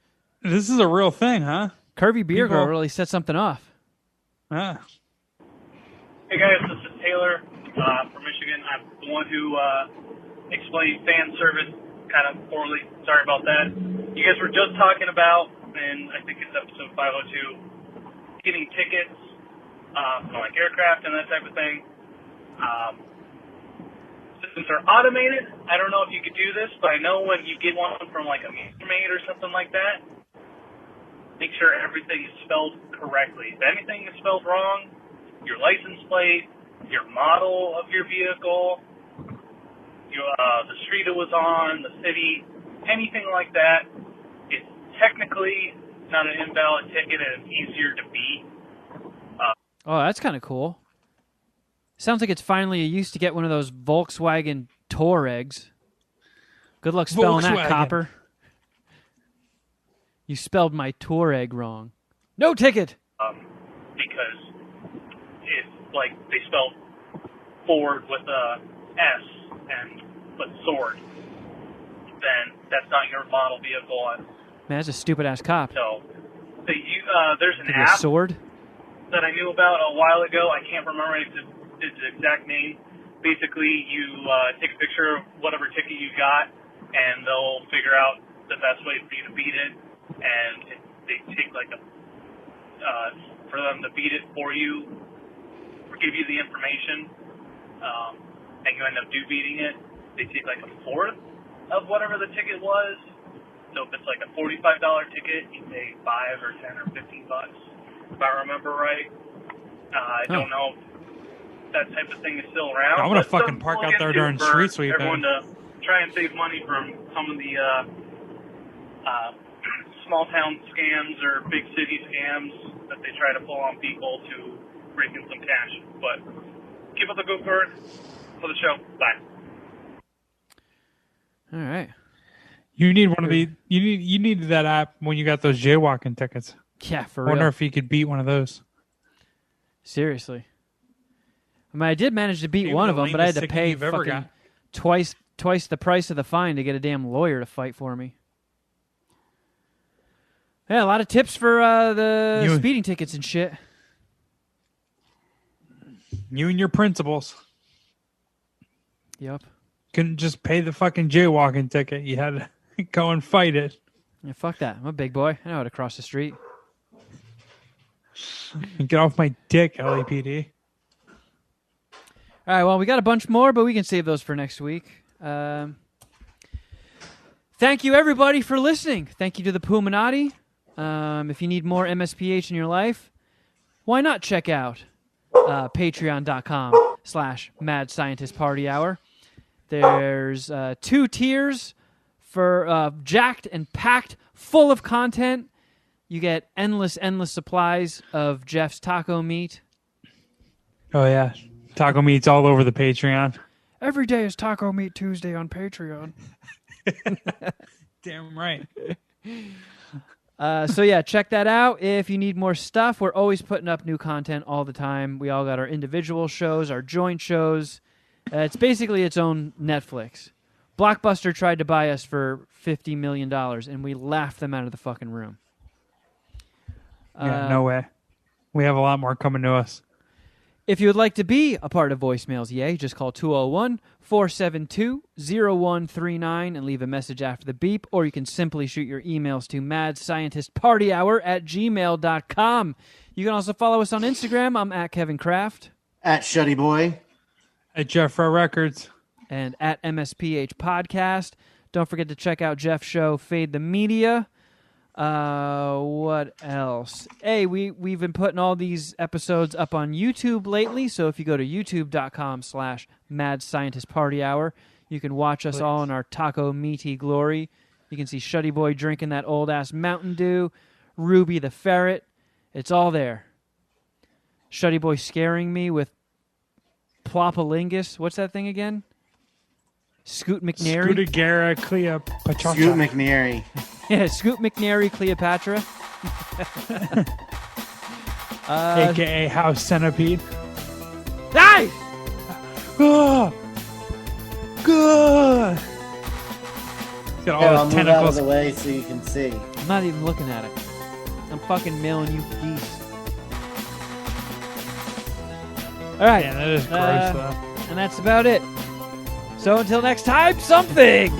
This is a real thing, huh? Curvy Beer Girl really set something off. Ah. Hey guys, this is Taylor from Michigan. I'm the one who explained fan service kind of poorly. Sorry about that. You guys were just talking about, and I think it's episode 502, getting tickets for like aircraft and that type of thing. Since they're automated, I don't know if you could do this, but I know when you get one from like a Maid or something like that, make sure everything is spelled correctly. If anything is spelled wrong, your license plate, your model of your vehicle, the street it was on, the city, anything like that, it's technically not an invalid ticket and it's easier to beat. Oh, that's kind of cool. Sounds like it's finally a use to get one of those Volkswagen Touaregs. Good luck spelling that, copper. You spelled my Touareg wrong. No ticket! Because if, like, they spelled Ford with a S and put sword, then that's not your model vehicle. Man, that's a stupid-ass cop. So, there's an app a sword? that I knew about a while ago. I can't remember its exact name. Basically, you take a picture of whatever ticket you got, and they'll figure out the best way for you to beat it. And they take like a for them to beat it for you, or give you the information, and you end up beating it, they take like a fourth of whatever the ticket was. So if it's like a $45 ticket, you pay $5 or $10 or $15, if I remember right. I don't know if that type of thing is still around. I'm gonna fucking park out there during street sweep. Everyone to try and save money from some of the small town scams or big city scams that they try to pull on people to break in some cash. But keep up the good work for the show. Bye. All right. You need one of these. You needed that app when you got those jaywalking tickets. Yeah, for real. I wonder real. if you could beat one of those. Seriously. I mean, I did manage to beat one of them, but I had to pay fucking twice the price of the fine to get a damn lawyer to fight for me. Yeah, a lot of tips for the speeding tickets and shit. You and your principals. Yep. Couldn't just pay the fucking jaywalking ticket. You had to go and fight it. Yeah, fuck that. I'm a big boy. I know how to cross the street. Get off my dick, LAPD. All right, well, we got a bunch more, but we can save those for next week. Thank you, everybody, for listening. Thank you to the Puminati. If you need more MSPH in your life, why not check out patreon.com/Mad Scientist Party Hour. There's 2 tiers for jacked and packed full of content. You get endless supplies of Jeff's taco meat. Oh, yeah. Taco meat's all over the Patreon. Every day is Taco Meat Tuesday on Patreon. Damn right. So, yeah, check that out. If you need more stuff, we're always putting up new content all the time. We all got our individual shows, our joint shows. It's basically its own Netflix. Blockbuster tried to buy us for $50 million, and we laughed them out of the fucking room. Yeah, no way. We have a lot more coming to us. If you would like to be a part of Voicemails, just call 201-472-0139 and leave a message after the beep, or you can simply shoot your emails to madscientistpartyhour@gmail.com. You can also follow us on Instagram. I'm at Kevin Kraft. At Shuddyboy. At Jeffro Records. And at MSPH Podcast. Don't forget to check out Jeff's show, Fade the Media. What else? Hey, we've been putting all these episodes up on YouTube lately, so if you go to youtube.com/Mad Scientist Party Hour, you can watch us all in our taco meaty glory. You can see Shuddyboy drinking that old-ass Mountain Dew, Ruby the Ferret. It's all there. Shuddyboy scaring me with Plopalingus. What's that thing again? Scoot McNairy. Scootagara Cleopatra. Scoot McNairy. Yeah, Scoot McNairy Cleopatra. A.K.A. House Centipede. Hey! Good. Good. Got all I'll the move out of tentacles. the way so you can see. I'm not even looking at it. I'm fucking mailing you geese. All right. Yeah, that is gross, though. And that's about it. So until next time, something!